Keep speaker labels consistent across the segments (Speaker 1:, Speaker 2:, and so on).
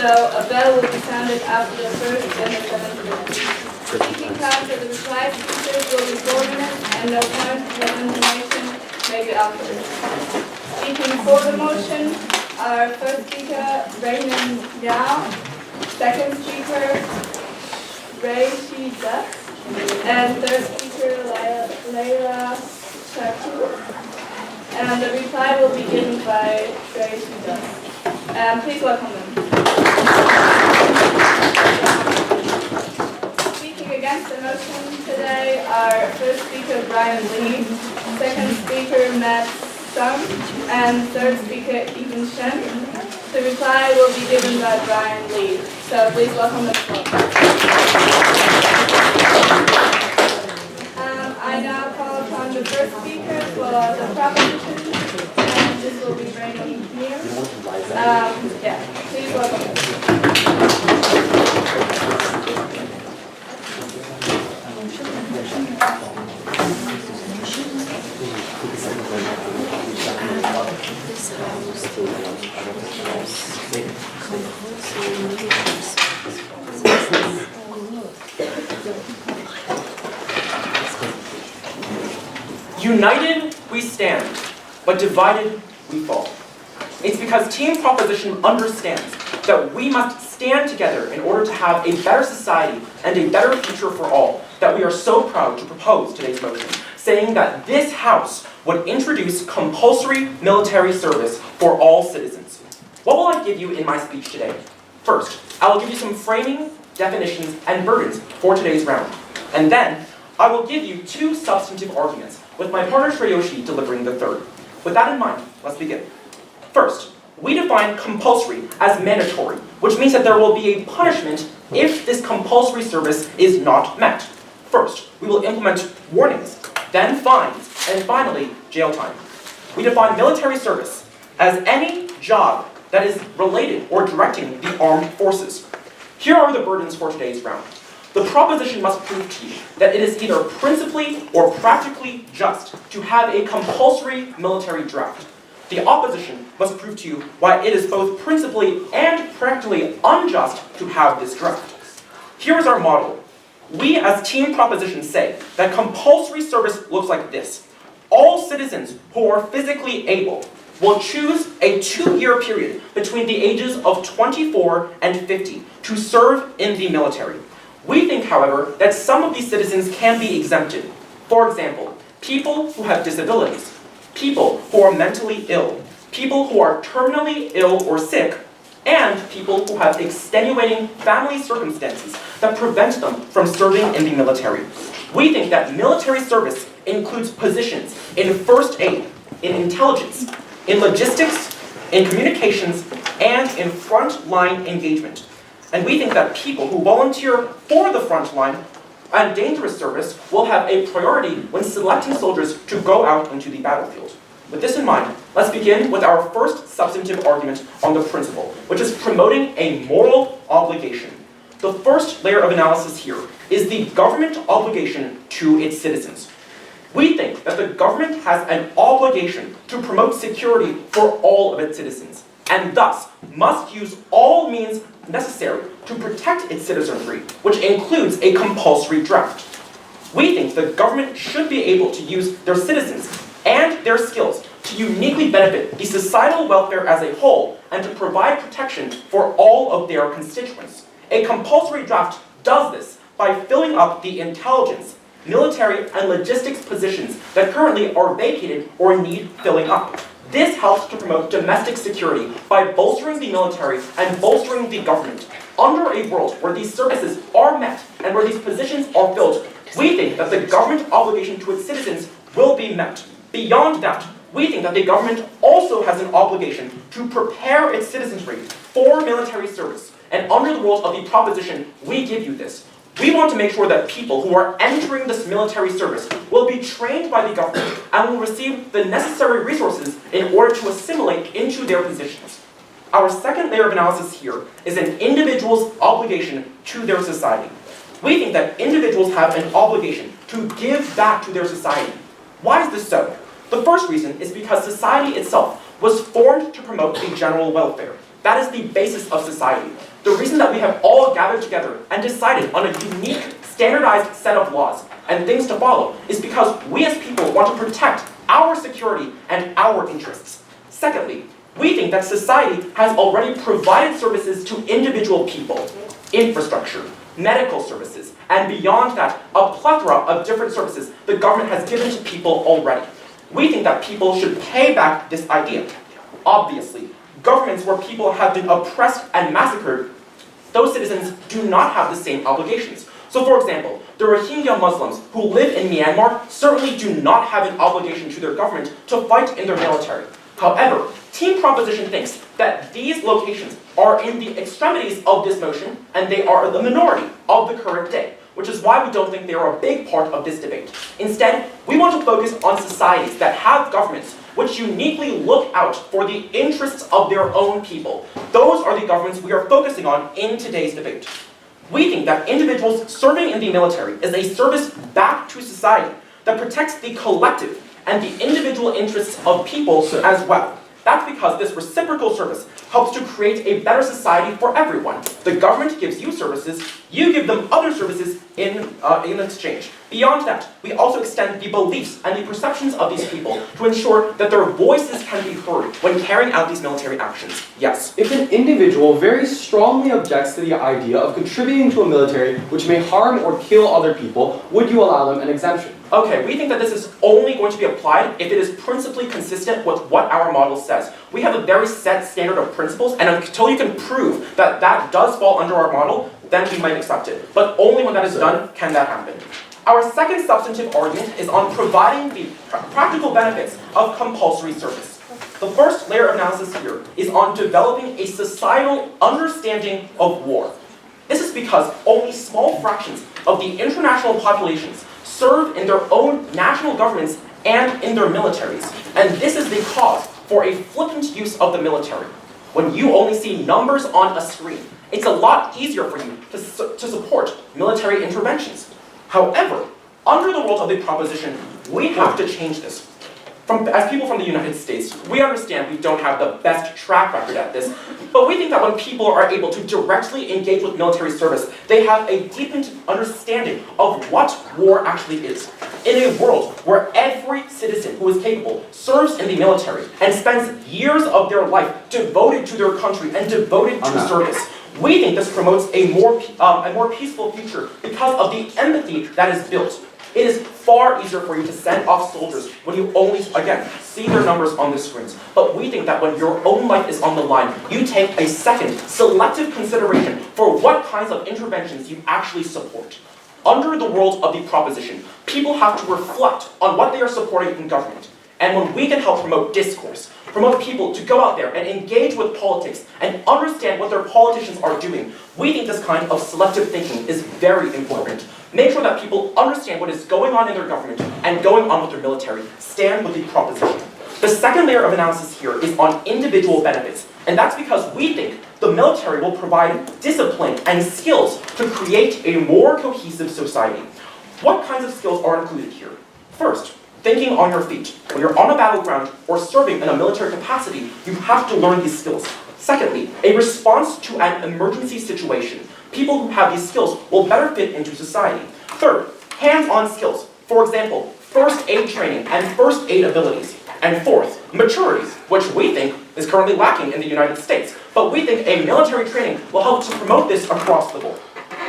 Speaker 1: So a bell will be sounded after the first and the seventh minute. Speaking time for the reply speakers will be 4 minutes, and no points for information may be offered. Speaking for the motion, our first speaker, Raymond Yao, second speaker, Ray Shi Duck, and third speaker, Leila Shakur. And the reply will be given by Ray Shi Duck. Please welcome them. Speaking against the motion today are first speaker, Brian Lee, second speaker, Matt Sung, and third speaker, Ethan Shen. The reply will be given by Brian Lee. So please welcome the floor. I now call upon the first speaker for the proposition, and this will be Raymond here. Please welcome.
Speaker 2: United we stand, but divided we fall. It's because Team Proposition understands that we must stand together in order to have a better society and a better future for all that we are so proud to propose today's motion, saying that this House would introduce compulsory military service for all citizens. What will I give you in my speech today? First, I will give you some framing, definitions, and burdens for today's round. And then, I will give you 2 substantive arguments, with my partner Shreyoshi delivering the third. With that in mind, let's begin. First, we define compulsory as mandatory, which means that there will be a punishment if this compulsory service is not met. First, we will implement warnings, then fines, and finally, jail time. We define military service as any job that is related or directing the armed forces. Here are the burdens for today's round. The proposition must prove to you that it is either principally or practically just to have a compulsory military draft. The opposition must prove to you why it is both principally and practically unjust to have this draft. Here is our model. We as Team Proposition say that compulsory service looks like this. All citizens who are physically able will choose a 2-year period between the ages of 24 and 50 to serve in the military. We think, however, that some of these citizens can be exempted. For example, people who have disabilities, people who are mentally ill, people who are terminally ill or sick, and people who have extenuating family circumstances that prevent them from serving in the military. We think that military service includes positions in first aid, in intelligence, in logistics, in communications, and in front-line engagement. And we think that people who volunteer for the front line and dangerous service will have a priority when selecting soldiers to go out into the battlefield. With this in mind, let's begin with our first substantive argument on the principle, which is promoting a moral obligation. The first layer of analysis here is the government obligation to its citizens. We think that the government has an obligation to promote security for all of its citizens, and thus must use all means necessary to protect its citizenry, which includes a compulsory draft. We think the government should be able to use their citizens and their skills to uniquely benefit the societal welfare as a whole and to provide protection for all of their constituents. A compulsory draft does this by filling up the intelligence, military, and logistics positions that currently are vacated or need filling up. This helps to promote domestic security by bolstering the military and bolstering the government. Under a world where these services are met and where these positions are filled, we think that the government obligation to its citizens will be met. Beyond that, we think that the government also has an obligation to prepare its citizenry for military service. And under the rules of the proposition, we give you this. We want to make sure that people who are entering this military service will be trained by the government and will receive the necessary resources in order to assimilate into their positions. Our second layer of analysis here is an individual's obligation to their society. We think that individuals have an obligation to give back to their society. Why is this so? The first reason is because society itself was formed to promote the general welfare. That is the basis of society. The reason that we have all gathered together and decided on a unique, standardized set of laws and things to follow is because we as people want to protect our security and our interests. Secondly, we think that society has already provided services to individual people, infrastructure, medical services, and beyond that, a plethora of different services the government has given to people already. We think that people should pay back this idea. Obviously, governments where people have been oppressed and massacred, those citizens do not have the same obligations. So for example, the Rohingya Muslims who live in Myanmar certainly do not have an obligation to their government to fight in their military. However, Team Proposition thinks that these locations are in the extremities of this motion and they are the minority of the current day, which is why we don't think they are a big part of this debate. Instead, we want to focus on societies that have governments which uniquely look out for the interests of their own people. Those are the governments we are focusing on in today's debate. We think that individuals serving in the military is a service back to society that protects the collective and the individual interests of people as well. That's because this reciprocal service helps to create a better society for everyone. The government gives you services, you give them other services in exchange. Beyond that, we also extend the beliefs and the perceptions of these people to ensure that their voices can be heard when carrying out these military actions. Yes?
Speaker 3: If an individual very strongly objects to the idea of contributing to a military which may harm or kill other people, would you allow them an exemption?
Speaker 2: Okay, we think that this is only going to be applied if it is principally consistent with what our model says. We have a very set standard of principles, and until you can prove that that does fall under our model, then we might accept it. But only when that is done can that happen. Our second substantive argument is on providing the practical benefits of compulsory service. The first layer of analysis here is on developing a societal understanding of war. This is because only small fractions of the international populations serve in their own national governments and in their militaries. And this is the cause for a flippant use of the military. When you only see numbers on a screen, it's a lot easier for you to support military interventions. However, under the rules of the proposition, we have to change this. As people from the United States, we understand we don't have the best track record at this, but we think that when people are able to directly engage with military service, they have a deepened understanding of what war actually is. In a world where every citizen who is capable serves in the military and spends years of their life devoted to their country and devoted to service, we think this promotes a more peaceful future because of the empathy that is built. It is far easier for you to send off soldiers when you only, again, see their numbers on the screens. But we think that when your own life is on the line, you take a second, selective consideration for what kinds of interventions you actually support. Under the world of the proposition, people have to reflect on what they are supporting in government. And when we can help promote discourse, promote people to go out there and engage with politics and understand what their politicians are doing, we think this kind of selective thinking is very important. Make sure that people understand what is going on in their government and going on with their military. Stand with the proposition. The second layer of analysis here is on individual benefits, and that's because we think the military will provide discipline and skills to create a more cohesive society. What kinds of skills are included here? First, thinking on your feet. When you're on a battleground or serving in a military capacity, you have to learn these skills. Secondly, a response to an emergency situation. People who have these skills will better fit into society. Third, hands-on skills. For example, first aid training and first aid abilities. And fourth, maturity, which we think is currently lacking in the United States. But we think a military training will help to promote this across the board.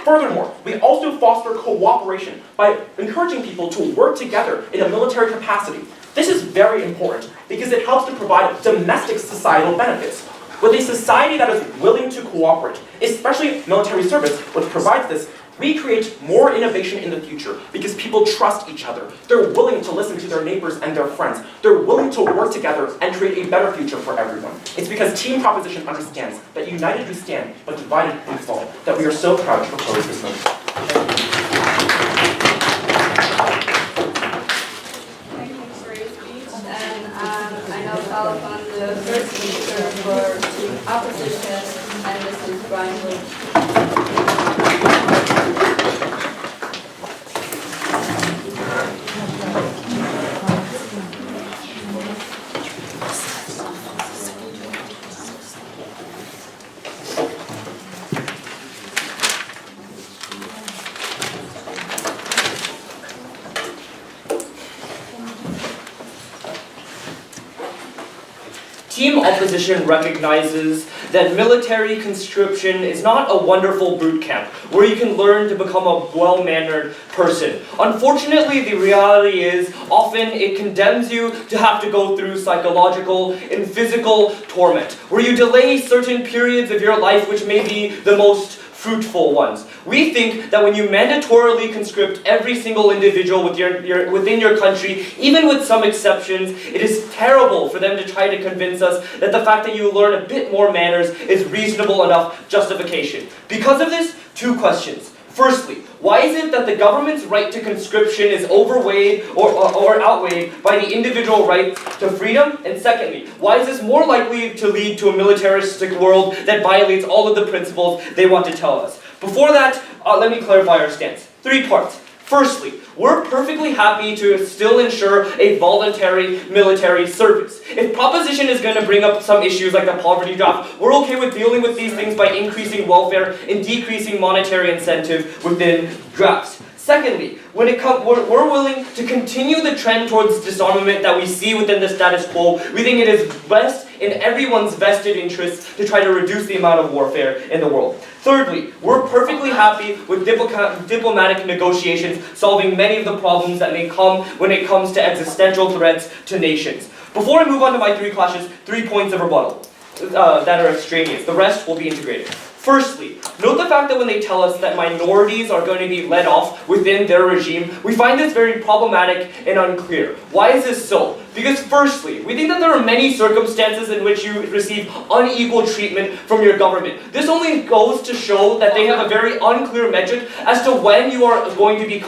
Speaker 2: Furthermore, we also foster cooperation by encouraging people to work together in a military capacity. This is very important because it helps to provide domestic societal benefits. With a society that is willing to cooperate, especially military service, which provides this, we create more innovation in the future because people trust each other. They're willing to listen to their neighbors and their friends. They're willing to work together and create a better future for everyone. It's because Team Proposition understands that united we stand, but divided we fall, that we are so proud to propose this motion.
Speaker 1: Thank you for your speech, and I now call upon the first speaker for Team Opposition, and this is Brian Wood.
Speaker 4: Team opposition recognizes that military conscription is not a wonderful boot camp where you can learn to become a well-mannered person. Unfortunately, the reality is often it condemns you to have to go through psychological and physical torment, where you delay certain periods of your life which may be the most fruitful ones. We think that when you mandatorily conscript every single individual within your country, even with some exceptions, it is terrible for them to try to convince us that the fact that you learn a bit more manners is reasonable enough justification. Because of this, two questions. Firstly, why is it that the government's right to conscription is overweighed or outweighed by the individual right to freedom? And secondly, why is this more likely to lead to a militaristic world that violates all of the principles they want to tell us? Before that, let me clarify our stance. 3 parts. Firstly, we're perfectly happy to still ensure a voluntary military service. If proposition is going to bring up some issues like the poverty draft, we're okay with dealing with these things by increasing welfare and decreasing monetary incentive within drafts. Secondly, we're willing to continue the trend towards disarmament that we see within the status quo. We think it is best in everyone's vested interest to try to reduce the amount of warfare in the world. Thirdly, we're perfectly happy with diplomatic negotiations solving many of the problems that may come when it comes to existential threats to nations. Before I move on to my 3 clashes, 3 points of rebuttal that are extraneous. The rest will be integrated. Firstly, note the fact that when they tell us that minorities are going to be let off within their regime, we find this very problematic and unclear. Why is this so? Because firstly, we think that there are many circumstances in which you receive unequal treatment from your government. This only goes to show that they have a very unclear metric as to when you are going to be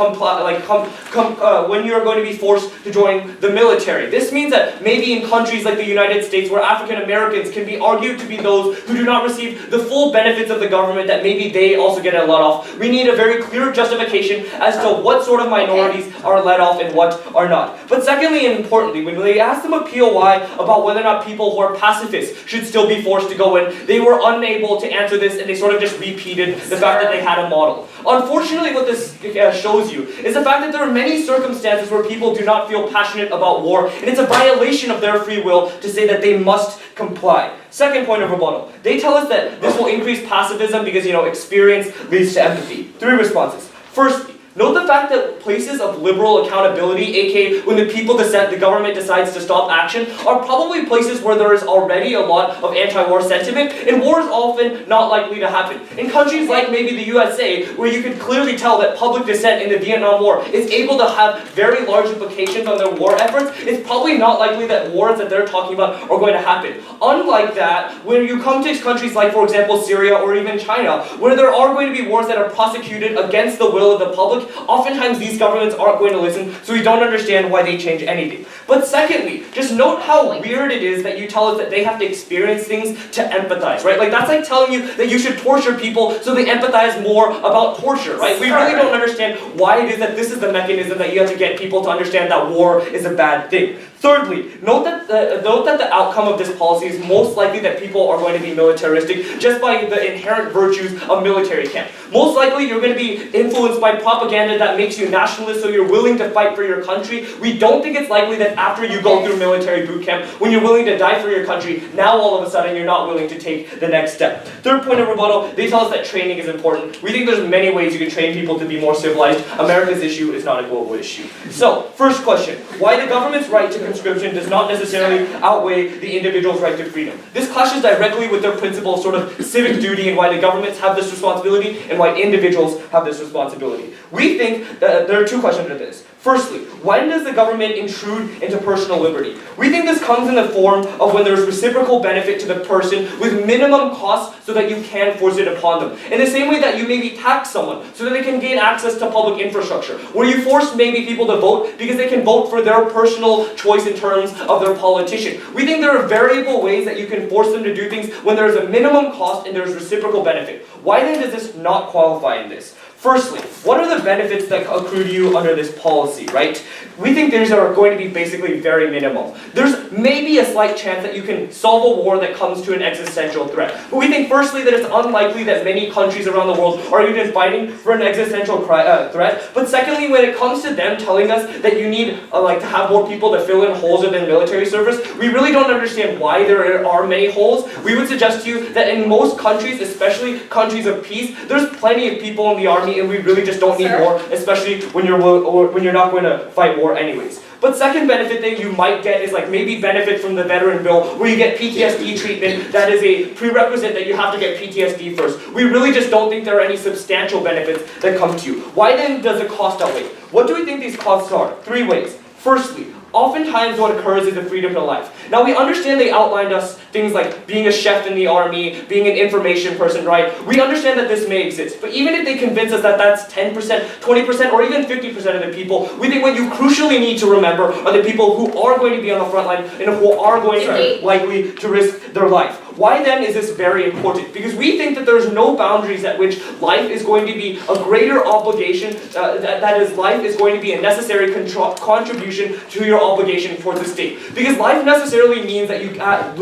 Speaker 4: when you are going to be forced to join the military. This means that maybe in countries like the United States, where African Americans can be argued to be those who do not receive the full benefits of the government, that maybe they also get let off. We need a very clear justification as to what sort of minorities are let off and what are not. But secondly and importantly, when they asked them a POI about whether or not people who are pacifists should still be forced to go in, they were unable to answer this, and they sort of just repeated the fact that they had a model. Unfortunately, what this shows you is the fact that there are many circumstances where people do not feel passionate about war, and it's a violation of their free will to say that they must comply. Second point of rebuttal. They tell us that this will increase pacifism because, experience leads to empathy. 3 responses. Firstly, note the fact that places of liberal accountability, aka when the government decides to stop action, are probably places where there is already a lot of anti-war sentiment, and war is often not likely to happen. In countries like maybe the USA, where you could clearly tell that public dissent in the Vietnam War is able to have very large implications on their war efforts, it's probably not likely that wars that they're talking about are going to happen. Unlike that, when you come to countries like, for example, Syria or even China, where there are going to be wars that are prosecuted against the will of the public, oftentimes these governments aren't going to listen, so we don't understand why they change anything. But secondly, just note how weird it is that you tell us that they have to experience things to empathize, right? Like, that's like telling you that you should torture people so they empathize more about torture, right? We really don't understand why it is that this is the mechanism that you have to get people to understand that war is a bad thing. Thirdly, note that the outcome of this policy is most likely that people are going to be militaristic just by the inherent virtues of military camp. Most likely you're going to be influenced by propaganda that makes you nationalist, so you're willing to fight for your country. We don't think it's likely that after you go through military boot camp, when you're willing to die for your country, now all of a sudden you're not willing to take the next step. Third point of rebuttal, they tell us that training is important. We think there's many ways you can train people to be more civilized. America's issue is not a global issue. So, first question, why the government's right to conscription does not necessarily outweigh the individual's right to freedom. This clashes directly with their principle of sort of civic duty and why the governments have this responsibility and why individuals have this responsibility. We think that there are 2 questions to this. Firstly, when does the government intrude into personal liberty? We think this comes in the form of when there's reciprocal benefit to the person with minimum cost so that you can force it upon them. In the same way that you maybe tax someone so that they can gain access to public infrastructure. Where you force maybe people to vote because they can vote for their personal choice in terms of their politician. We think there are variable ways that you can force them to do things when there's a minimum cost and there's reciprocal benefit. Why then does this not qualify in this? Firstly, what are the benefits that accrue to you under this policy, right? We think these are going to be basically very minimal. There's maybe a slight chance that you can solve a war that comes to an existential threat. But we think firstly that it's unlikely that many countries around the world are even fighting for an existential threat. But secondly, when it comes to them telling us that you need to have more people to fill in holes within military service, we really don't understand why there are many holes. We would suggest to you that in most countries, especially countries of peace, there's plenty of people in the army, and we really just don't need more, especially when you're not going to fight war anyways. But second benefit that you might get is maybe benefit from the veteran bill, where you get PTSD treatment. That is a prerequisite that you have to get PTSD first. We really just don't think there are any substantial benefits that come to you. Why then does the cost outweigh? What do we think these costs are? 3 ways. Firstly, oftentimes what occurs is the freedom to life. Now we understand they outlined us things like being a chef in the army, being an information person, right? We understand that this may exist, but even if they convince us that that's 10%, 20%, or even 50% of the people, we think what you crucially need to remember are the people who are going to be on the front line and who are going to likely to risk their life. Why then is this very important? Because we think that there's no boundaries at which life is going to be a greater obligation, that is, life is going to be a necessary contribution to your obligation towards the state. Because life necessarily means that you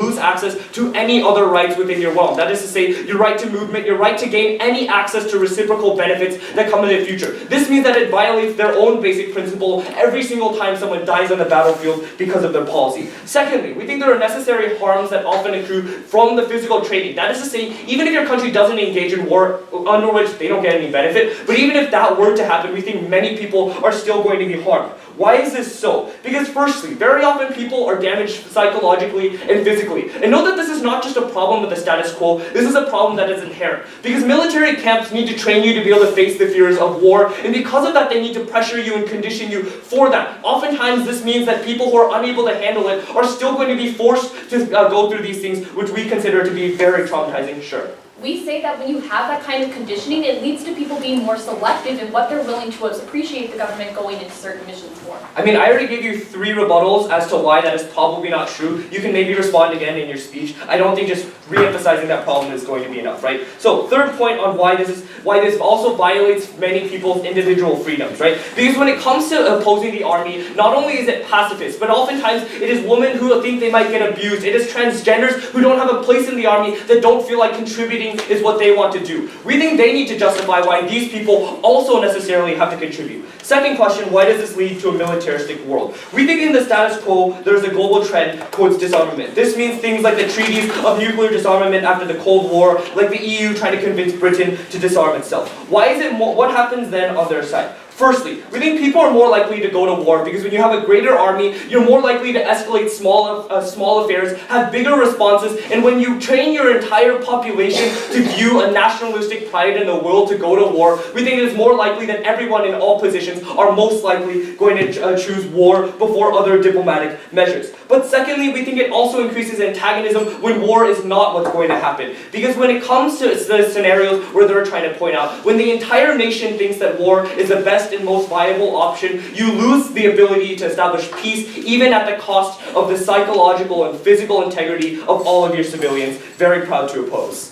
Speaker 4: lose access to any other rights within your realm. That is to say, your right to movement, your right to gain any access to reciprocal benefits that come in the future. This means that it violates their own basic principle every single time someone dies on the battlefield because of their policy. Secondly, we think there are necessary harms that often accrue from the physical trading. That is to say, even if your country doesn't engage in war, under which they don't get any benefit, but even if that were to happen, we think many people are still going to be harmed. Why is this so? Because firstly, very often people are damaged psychologically and physically. And note that this is not just a problem with the status quo, this is a problem that is inherent. Because military camps need to train you to be able to face the fears of war, and because of that they need to pressure you and condition you for that. Oftentimes this means that people who are unable to handle it are still going to be forced to go through these things, which we consider to be very traumatizing, sure.
Speaker 5: We say that when you have that kind of conditioning, it leads to people being more selective in what they're willing to appreciate the government going into certain missions for.
Speaker 4: I mean, I already gave you 3 rebuttals as to why that is probably not true. You can maybe respond again in your speech. I don't think just re-emphasizing that problem is going to be enough, right? So, third point on why this also violates many people's individual freedoms, right? Because when it comes to opposing the army, not only is it pacifist, but oftentimes it is women who think they might get abused. It is transgenders who don't have a place in the army, that don't feel like contributing is what they want to do. We think they need to justify why these people also necessarily have to contribute. Second question, why does this lead to a militaristic world? We think in the status quo, there's a global trend towards disarmament. This means things like the treaties of nuclear disarmament after the Cold War, like the EU trying to convince Britain to disarm itself. Why is it what happens then on their side? Firstly, we think people are more likely to go to war because when you have a greater army, you're more likely to escalate small affairs, have bigger responses, and when you train your entire population to view a nationalistic pride in the will to go to war, we think it is more likely that everyone in all positions are most likely going to choose war before other diplomatic measures. But secondly, we think it also increases antagonism when war is not what's going to happen. Because when it comes to the scenarios where they're trying to point out, when the entire nation thinks that war is the best and most viable option, you lose the ability to establish peace, even at the cost of the psychological and physical integrity of all of your civilians. Very proud to oppose.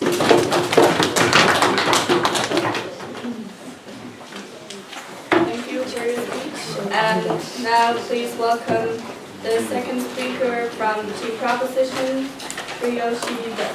Speaker 1: Thank you for your speech. And now please welcome the second speaker from Chief Proposition, Ryoshi Des.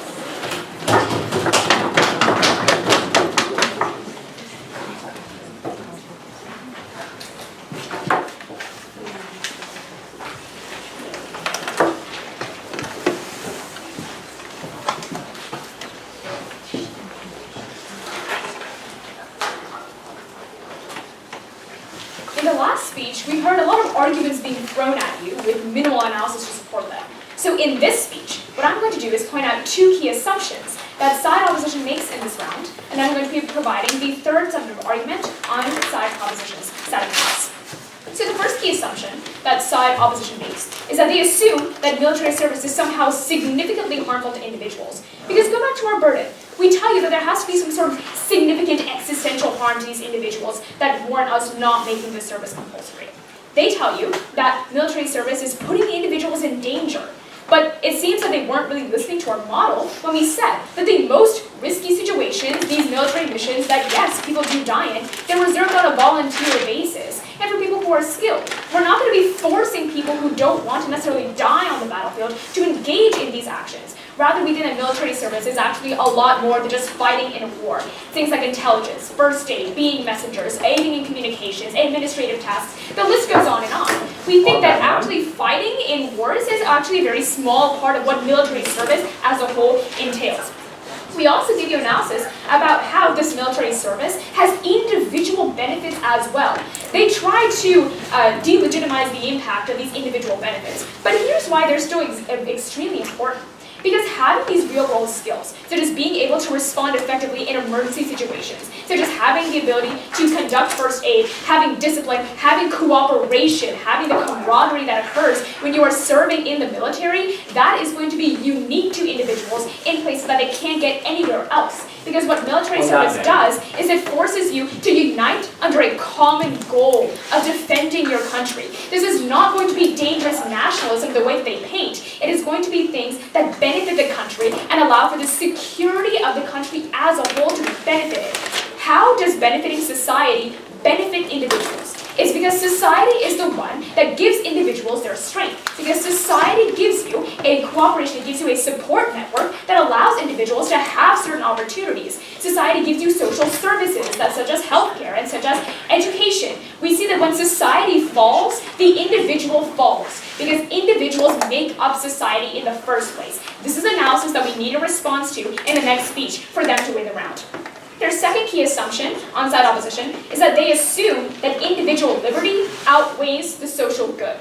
Speaker 5: In the last speech, we heard a lot of arguments being thrown at you with minimal analysis to support them. So in this speech, what I'm going to do is point out 2 key assumptions that side opposition makes in this round, and then I'm going to be providing the third substantive argument on side opposition's side of the house. So the first key assumption that side opposition makes is that they assume that military service is somehow significantly harmful to individuals. Because go back to our burden. We tell you that there has to be some sort of significant existential harm to these individuals that warrant us not making this service compulsory. They tell you that military service is putting the individuals in danger. But it seems that they weren't really listening to our model when we said that the most risky situations, these military missions that, yes, people do die in, they're reserved on a volunteer basis. And for people who are skilled, we're not going to be forcing people who don't want to necessarily die on the battlefield to engage in these actions. Rather, we think that military service is actually a lot more than just fighting in a war. Things like intelligence, first aid, being messengers, aiding in communications, administrative tasks, the list goes on and on. We think that actually fighting in wars is actually a very small part of what military service as a whole entails. We also give you analysis about how this military service has individual benefits as well. They try to delegitimize the impact of these individual benefits, but here's why they're still extremely important. Because having these real-world skills, such as being able to respond effectively in emergency situations, such as having the ability to conduct first aid, having discipline, having cooperation, having the camaraderie that occurs when you are serving in the military, that is going to be unique to individuals in places that they can't get anywhere else. Because what military service does is it forces you to unite under a common goal of defending your country. This is not going to be dangerous nationalism the way that they paint. It is going to be things that benefit the country and allow for the security of the country as a whole to be benefited. How does benefiting society benefit individuals? It's because society is the one that gives individuals their strength. Because society gives you a cooperation, it gives you a support network that allows individuals to have certain opportunities. Society gives you social services, such as healthcare and such as education. We see that when society falls, the individual falls. Because individuals make up society in the first place. This is analysis that we need a response to in the next speech for them to win the round. Their second key assumption on side opposition is that they assume that individual liberty outweighs the social good.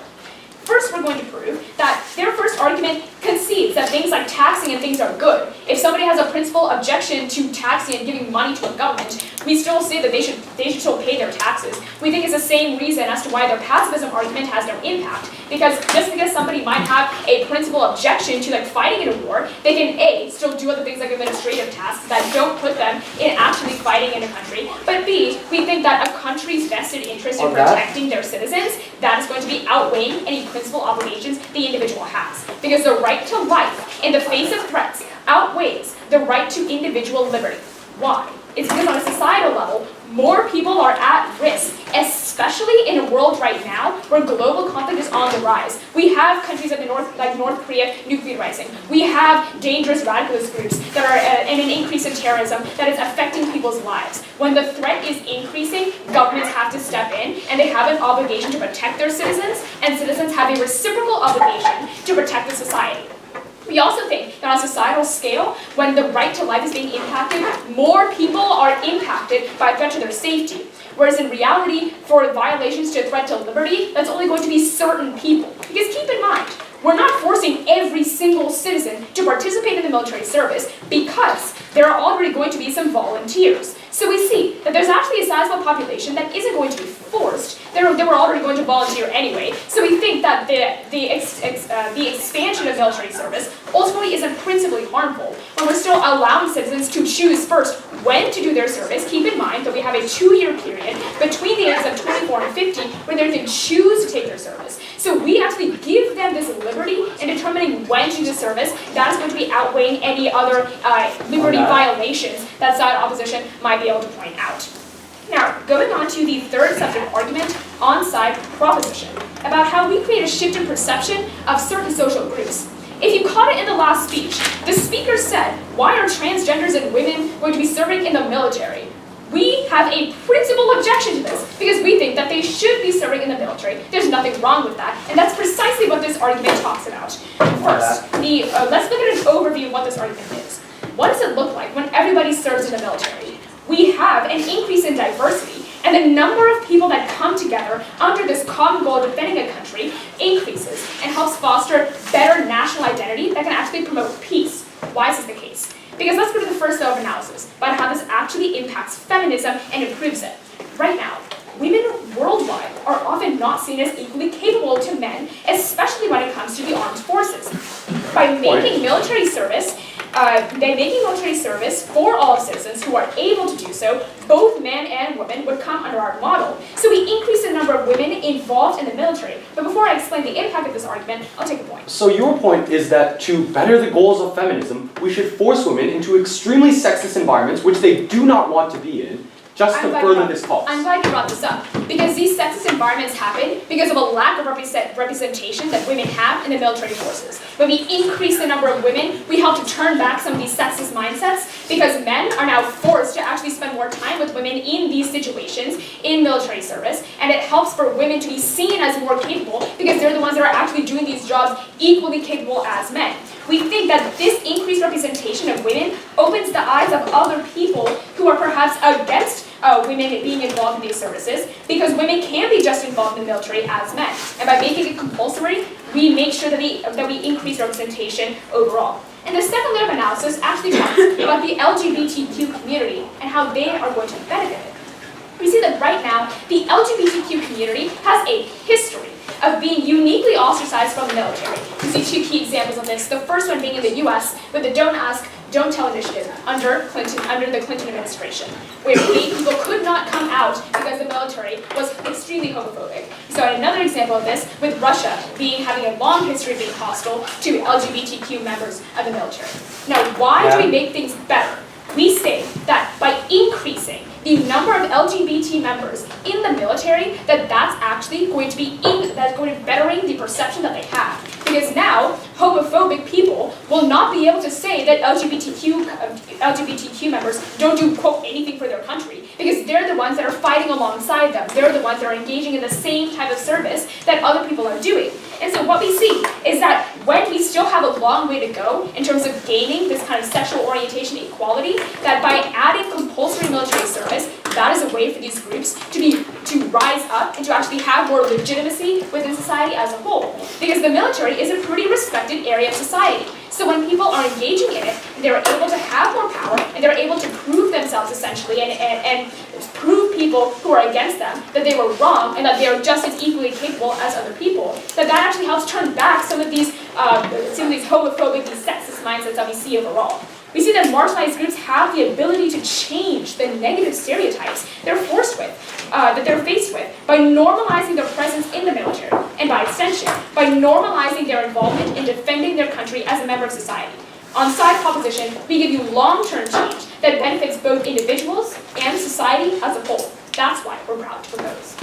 Speaker 5: First, we're going to prove that their first argument concedes that things like taxing and things are good. If somebody has a principal objection to taxing and giving money to a government, we still say that they should still pay their taxes. We think it's the same reason as to why their pacifism argument has no impact. Because just because somebody might have a principal objection to fighting in a war, they can A, still do other things like administrative tasks that don't put them in actually fighting in a country. But B, we think that a country's vested interest in protecting their citizens, that is going to be outweighing any principal obligations the individual has. Because the right to life in the face of threats outweighs the right to individual liberty. Why? It's because on a societal level, more people are at risk, especially in a world right now where global conflict is on the rise. We have countries like North Korea nuclearizing. We have dangerous radicalist groups that are and an increase in terrorism that is affecting people's lives. When the threat is increasing, governments have to step in, and they have an obligation to protect their citizens, and citizens have a reciprocal obligation to protect the society. We also think that on a societal scale, when the right to life is being impacted, more people are impacted by a threat to their safety. Whereas in reality, for violations to a threat to liberty, that's only going to be certain people. Because keep in mind, we're not forcing every single citizen to participate in the military service because there are already going to be some volunteers. So we see that there's actually a sizable population that isn't going to be forced. They were already going to volunteer anyway. So we think that the expansion of military service ultimately isn't principally harmful, when we're still allowing citizens to choose first when to do their service. Keep in mind that we have a 2-year period between the ages of 24 and 50 where they can choose to take their service. So we actually give them this liberty in determining when to do the service. That is going to be outweighing any other liberty violations that side opposition might be able to point out. Now, going on to the third subject argument on side proposition, about how we create a shift in perception of certain social groups. If you caught it in the last speech, the speaker said, why are transgenders and women going to be serving in the military? We have a principal objection to this because we think that they should be serving in the military. There's nothing wrong with that, and that's precisely what this argument talks about. First, let's look at an overview of what this argument is. What does it look like when everybody serves in the military? We have an increase in diversity, and the number of people that come together under this common goal of defending a country increases and helps foster better national identity that can actually promote peace. Why is this the case? Because let's go to the first set of analysis about how this actually impacts feminism and improves it. Right now, women worldwide are often not seen as equally capable to men, especially when it comes to the armed forces. By making military service making military service for all citizens who are able to do so, both men and women, would come under our model. So we increase the number of women involved in the military. But before I explain the impact of this argument, I'll take a point.
Speaker 3: So your point is that to better the goals of feminism, we should force women into extremely sexist environments which they do not want to be in, just to further this cause.
Speaker 5: I'm glad you brought this up, because these sexist environments happen because of a lack of representation that women have in the military forces. When we increase the number of women, we help to turn back some of these sexist mindsets, because men are now forced to actually spend more time with women in these situations in military service, and it helps for women to be seen as more capable because they're the ones that are actually doing these jobs equally capable as men. We think that this increased representation of women opens the eyes of other people who are perhaps against women being involved in these services, because women can be just involved in the military as men. And by making it compulsory, we make sure that we increase representation overall. And the second layer of analysis actually talks about the LGBTQ community and how they are going to benefit it. We see that right now, the LGBTQ community has a history of being uniquely ostracized from the military. We see two key examples of this. The first one being in the US with the Don't Ask, Don't Tell initiative under the Clinton administration, where gay people could not come out because the military was extremely homophobic. So another example of this with Russia having a long history of being hostile to LGBTQ members of the military. Now, why do we make things better? We say that by increasing the number of LGBT members in the military, that's actually going to be bettering the perception that they have. Because now, homophobic people will not be able to say that LGBTQ members don't do, quote, anything for their country, because they're the ones that are fighting alongside them. They're the ones that are engaging in the same type of service that other people are doing. And so what we see is that when we still have a long way to go in terms of gaining this kind of sexual orientation equality, that by adding compulsory military service, that is a way for these groups to rise up and to actually have more legitimacy within society as a whole. Because the military is a pretty respected area of society. So when people are engaging in it, they're able to have more power, and they're able to prove themselves essentially, and prove people who are against them that they were wrong and that they are just as equally capable as other people. That actually helps turn back some of these homophobic, these sexist mindsets that we see overall. We see that marginalized groups have the ability to change the negative stereotypes they're faced with by normalizing their presence in the military, and by extension, by normalizing their involvement in defending their country as a member of society. On side proposition, we give you long-term change that benefits both individuals and society as a whole. That's why we're proud to propose.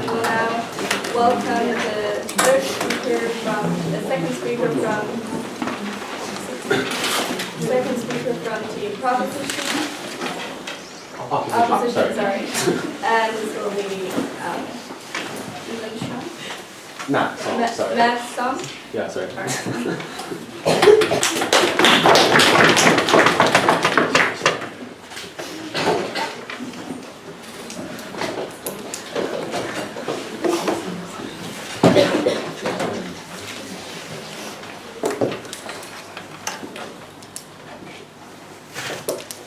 Speaker 1: We'll now welcome the third speaker the second speaker from the proposition. Opposition, sorry. And this will be
Speaker 3: Matt Song, sorry.
Speaker 1: Matt Song?
Speaker 3: Yeah, sorry.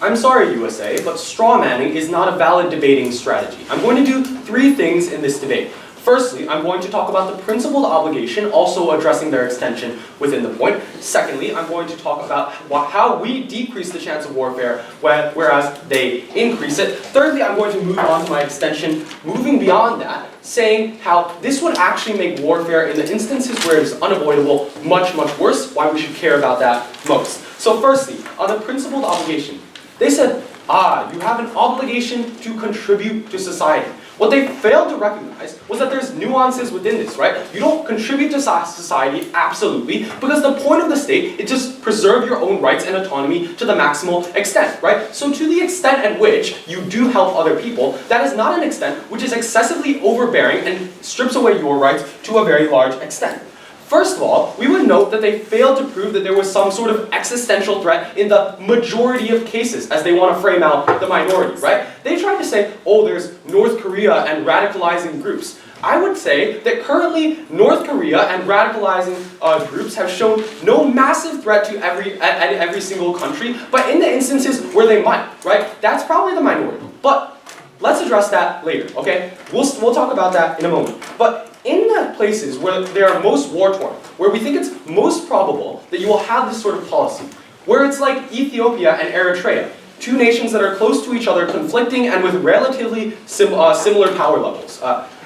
Speaker 3: I'm sorry, USA, but straw manning is not a valid debating strategy. I'm going to do three things in this debate. Firstly, I'm going to talk about the principled obligation, also addressing their extension within the point. Secondly, I'm going to talk about how we decrease the chance of warfare, whereas they increase it. Thirdly, I'm going to move on to my extension, moving beyond that, saying how this would actually make warfare, in the instances where it is unavoidable, much, much worse, why we should care about that most. So firstly, on the principled obligation, they said, you have an obligation to contribute to society. What they failed to recognize was that there's nuances within this, right? You don't contribute to society, absolutely, because the point of the state is just preserve your own rights and autonomy to the maximal extent, right? So to the extent at which you do help other people, that is not an extent which is excessively overbearing and strips away your rights to a very large extent. First of all, we would note that they failed to prove that there was some sort of existential threat in the majority of cases, as they want to frame out the minority, right? They tried to say, there's North Korea and radicalizing groups. I would say that currently North Korea and radicalizing groups have shown no massive threat to every single country, but in the instances where they might, right? That's probably the minority. But let's address that later, okay? We'll talk about that in a moment. But in the places where they are most war-torn, where we think it's most probable that you will have this sort of policy, where it's like Ethiopia and Eritrea, two nations that are close to each other, conflicting and with relatively similar power levels.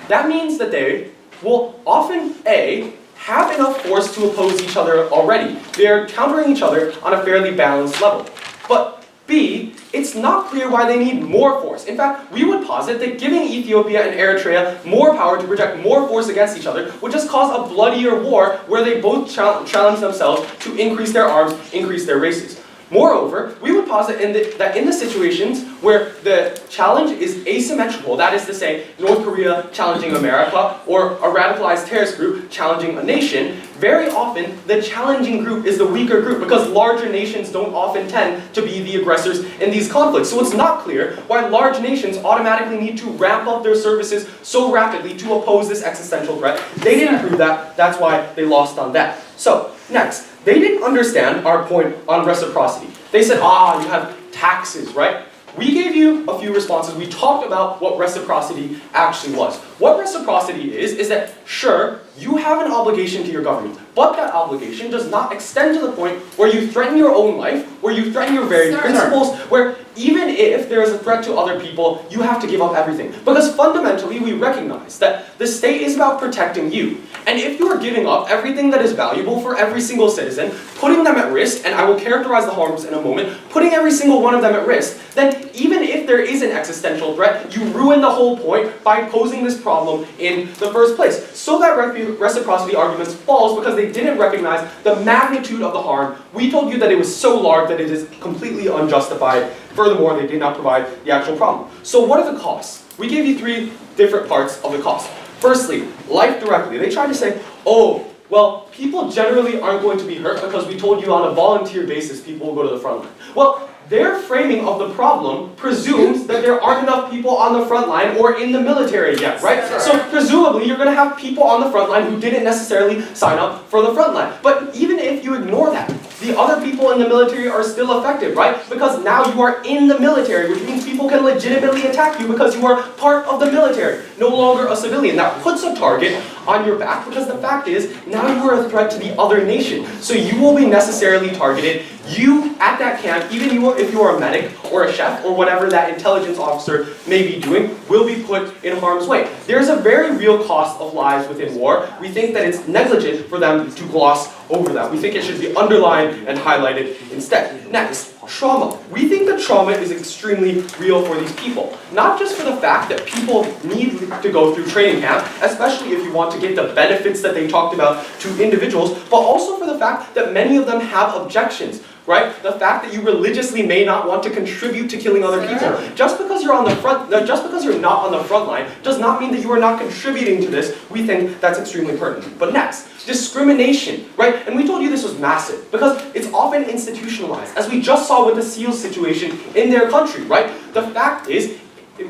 Speaker 3: That means that they will often, A, have enough force to oppose each other already. They're countering each other on a fairly balanced level. But B, it's not clear why they need more force. In fact, we would posit that giving Ethiopia and Eritrea more power to project more force against each other would just cause a bloodier war where they both challenge themselves to increase their arms, increase their races. Moreover, we would posit that in the situations where the challenge is asymmetrical, that is to say, North Korea challenging America, or a radicalized terrorist group challenging a nation, very often the challenging group is the weaker group because larger nations don't often tend to be the aggressors in these conflicts. So it's not clear why large nations automatically need to ramp up their services so rapidly to oppose this existential threat. They didn't prove that, that's why they lost on that. So, next, they didn't understand our point on reciprocity. They said, you have taxes, right? We gave you a few responses. We talked about what reciprocity actually was. What reciprocity is that, sure, you have an obligation to your government, but that obligation does not extend to the point where you threaten your own life, where you threaten your very principles, where even if there is a threat to other people, you have to give up everything. Because fundamentally, we recognize that the state is about protecting you. And if you are giving up everything that is valuable for every single citizen, putting them at risk, and I will characterize the harms in a moment, putting every single one of them at risk, then even if there is an existential threat, you ruin the whole point by posing this problem in the first place. So that reciprocity argument falls because they didn't recognize the magnitude of the harm. We told you that it was so large that it is completely unjustified. Furthermore, they did not provide the actual problem. So what are the costs? We gave you three different parts of the cost. Firstly, life directly. They tried to say, well, people generally aren't going to be hurt because we told you on a volunteer basis people will go to the front line. Well, their framing of the problem presumes that there aren't enough people on the front line or in the military yet, right? So presumably you're going to have people on the front line who didn't necessarily sign up for the front line. But even if you ignore that, the other people in the military are still affected, right? Because now you are in the military, which means people can legitimately attack you because you are part of the military, no longer a civilian. That puts a target on your back because the fact is, now you are a threat to the other nation. So you will be necessarily targeted. You, at that camp, even if you are a medic or a chef or whatever that intelligence officer may be doing, will be put in harm's way. There's a very real cost of lives within war. We think that it's negligent for them to gloss over that. We think it should be underlined and highlighted instead. Next, trauma. We think that trauma is extremely real for these people. Not just for the fact that people need to go through training camp, especially if you want to get the benefits that they talked about to individuals, but also for the fact that many of them have objections. Right? The fact that you religiously may not want to contribute to killing other people. Just because you're not on the front line does not mean that you are not contributing to this. We think that's extremely pertinent. But next, discrimination, right? And we told you this was massive because it's often institutionalized, as we just saw with the SEALs situation in their country, right? The fact is,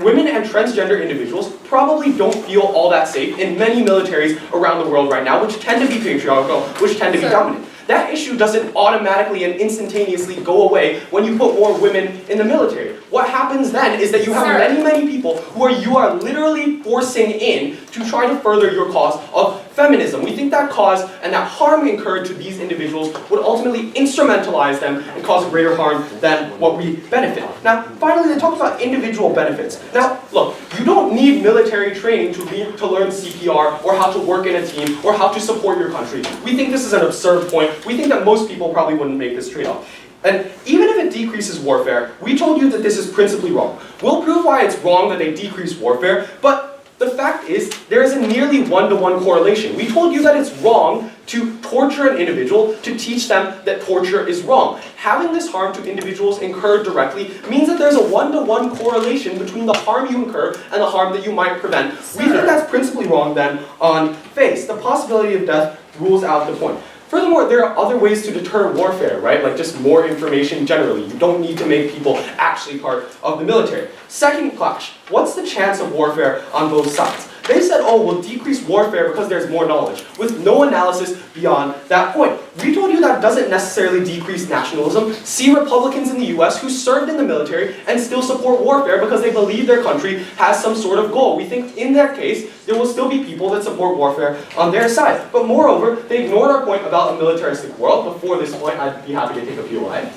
Speaker 3: women and transgender individuals probably don't feel all that safe in many militaries around the world right now, which tend to be patriarchal, which tend to be dominant. That issue doesn't automatically and instantaneously go away when you put more women in the military. What happens then is that you have many people who you are literally forcing in to try to further your cause of feminism. We think that cause and that harm incurred to these individuals would ultimately instrumentalize them and cause greater harm than what we benefit. Now, finally, they talk about individual benefits. Now, look, you don't need military training to learn CPR or how to work in a team or how to support your country. We think this is an absurd point. We think that most people probably wouldn't make this trade-off. And even if it decreases warfare, we told you that this is principally wrong. We'll prove why it's wrong that they decrease warfare, but the fact is, there is a nearly one-to-one correlation. We told you that it's wrong to torture an individual to teach them that torture is wrong. Having this harm to individuals incurred directly means that there's a one-to-one correlation between the harm you incur and the harm that you might prevent. We think that's principally wrong then on face. The possibility of death rules out the point. Furthermore, there are other ways to deter warfare, right? Like just more information generally. You don't need to make people actually part of the military. Second clash. What's the chance of warfare on both sides? They said, oh, we'll decrease warfare because there's more knowledge, with no analysis beyond that point. We told you that doesn't necessarily decrease nationalism. See Republicans in the US who served in the military and still support warfare because they believe their country has some sort of goal. We think in that case, there will still be people that support warfare on their side. But moreover, they ignored our point about a militaristic world. Before this point, I'd be happy to take a POI.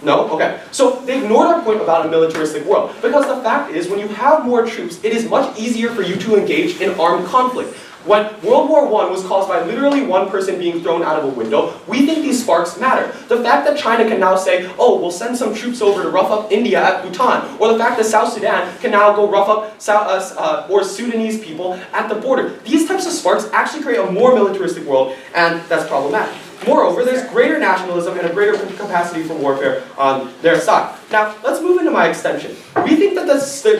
Speaker 3: No? Okay. So they ignored our point about a militaristic world. Because the fact is, when you have more troops, it is much easier for you to engage in armed conflict. When World War I was caused by literally one person being thrown out of a window, we think these sparks matter. The fact that China can now say, oh, we'll send some troops over to rough up India at Bhutan, or the fact that South Sudan can now go rough up or Sudanese people at the border. These types of sparks actually create a more militaristic world, and that's problematic. Moreover, there's greater nationalism and a greater capacity for warfare on their side. Now, let's move into my extension. We think that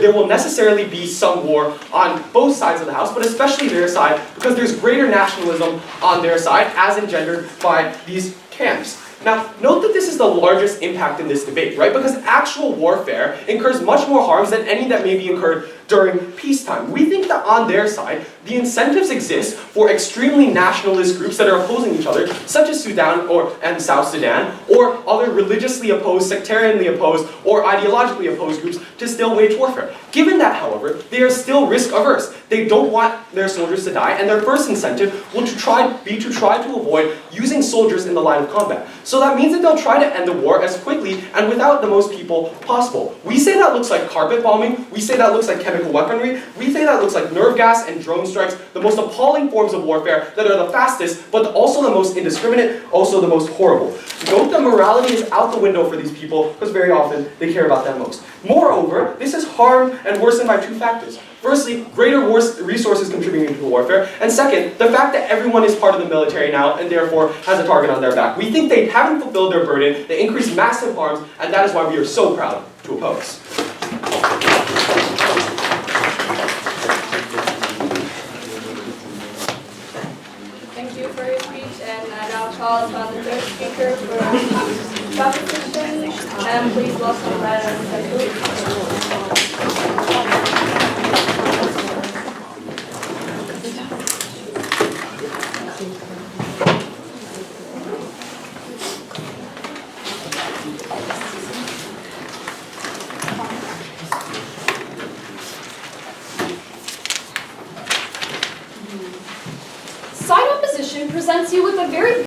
Speaker 3: there will necessarily be some war on both sides of the house, but especially their side, because there's greater nationalism on their side, as engendered by these camps. Now, note that this is the largest impact in this debate, right? Because actual warfare incurs much more harms than any that may be incurred during peacetime. We think that on their side, the incentives exist for extremely nationalist groups that are opposing each other, such as Sudan and South Sudan, or other religiously opposed, sectarianly opposed, or ideologically opposed groups to still wage warfare. Given that, however, they are still risk averse. They don't want their soldiers to die, and their first incentive will be to try to avoid using soldiers in the line of combat. So that means that they'll try to end the war as quickly and without the most people possible. We say that looks like carpet bombing, we say that looks like chemical weaponry, we say that looks like nerve gas and drone strikes, the most appalling forms of warfare that are the fastest, but also the most indiscriminate, also the most horrible. Note that morality is out the window for these people, because very often they care about that most. Moreover, this is harmed and worsened by two factors. Firstly, greater resources contributing to warfare, and second, the fact that everyone is part of the military now and therefore has a target on their back. We think they haven't fulfilled their burden, they increase massive harms, and that is why we are so proud to oppose.
Speaker 1: Thank you for your speech, and now Charles on the third speaker for proposition, and please welcome Madam Secretary.
Speaker 5: Side opposition presents you with a very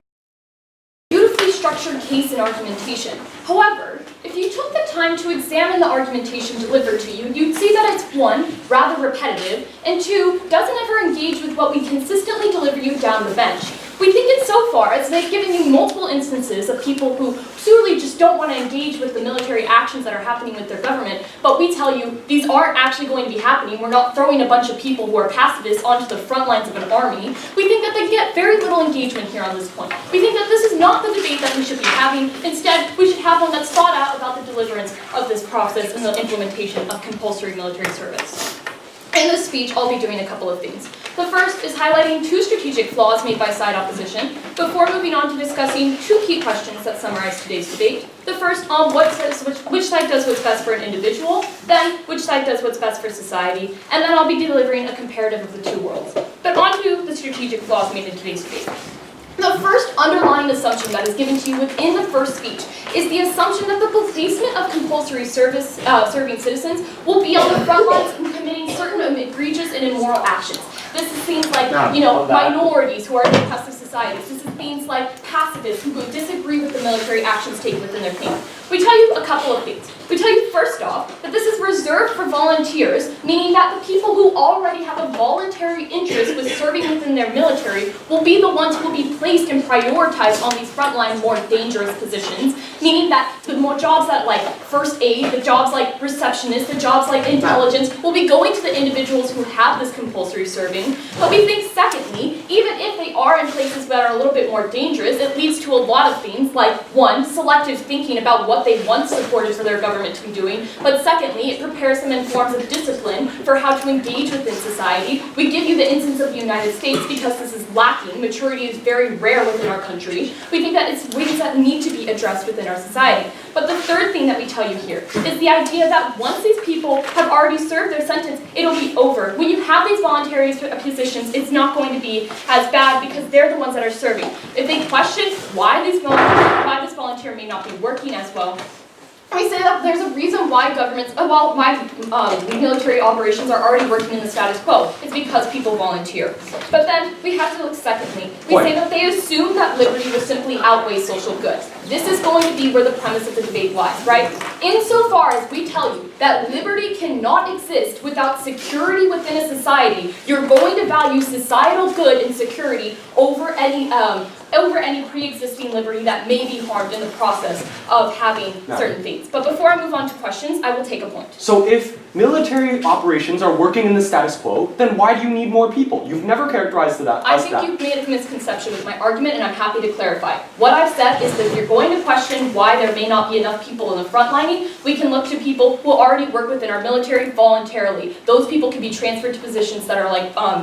Speaker 5: beautifully structured case and argumentation. However, if you took the time to examine the argumentation delivered to you, you'd see that it's one, rather repetitive, and two, doesn't ever engage with what we consistently deliver you down the bench. We think it's so far as they've given you multiple instances of people who purely just don't want to engage with the military actions that are happening with their government, but we tell you these aren't actually going to be happening. We're not throwing a bunch of people who are pacifists onto the front lines of an army. We think that they get very little engagement here on this point. We think that this is not the debate that we should be having. Instead, we should have one that's thought out about the deliverance of this process and the implementation of compulsory military service. In this speech, I'll be doing a couple of things. The first is highlighting two strategic flaws made by side opposition, before moving on to discussing two key questions that summarize today's debate. The first on which side does what's best for an individual, then which side does what's best for society, and then I'll be delivering a comparative of the two worlds. But on to the strategic flaws made in today's debate. The first underlying assumption that is given to you within the first speech is the assumption that the placement of compulsory serving citizens will be on the front lines in committing certain egregious and immoral actions. This is things like, minorities who are in oppressive societies. This is things like pacifists who disagree with the military actions taken within their camp. We tell you a couple of things. We tell you first off that this is reserved for volunteers, meaning that the people who already have a voluntary interest with serving within their military will be the ones who will be placed and prioritized on these frontline more dangerous positions, meaning that the more jobs that like first aid, the jobs like receptionist, the jobs like intelligence will be going to the individuals who have this compulsory serving. But we think secondly, even if they are in places that are a little bit more dangerous, it leads to a lot of things like one, selective thinking about what they once supported for their government to be doing, but secondly, it prepares them in forms of discipline for how to engage within society. We give you the instance of the United States because this is lacking. Maturity is very rare within our country. We think that it's ways that need to be addressed within our society.
Speaker 6: But the third thing that we tell you here is the idea that once these people have already served their sentence, it'll be over. When you have these voluntary positions, it's not going to be as bad because they're the ones that are serving. If they question why this volunteer may not be working as well, we say that there's a reason why military operations are already working in the status quo. It's because people volunteer. But then we have to look secondly. We say that they assume that liberty will simply outweigh social good. This is going to be where the premise of the debate lies, right? Insofar as we tell you that liberty cannot exist without security within a society, you're going to value societal good and security over any pre-existing liberty that may be harmed in the process of having certain things. But before I move on to questions, I will take a point.
Speaker 3: So if military operations are working in the status quo, then why do you need more people? You've never characterized that.
Speaker 6: I think you've made a misconception with my argument, and I'm happy to clarify. What I've said is that if you're going to question why there may not be enough people in the front lining, we can look to people who already work within our military voluntarily. Those people can be transferred to positions that are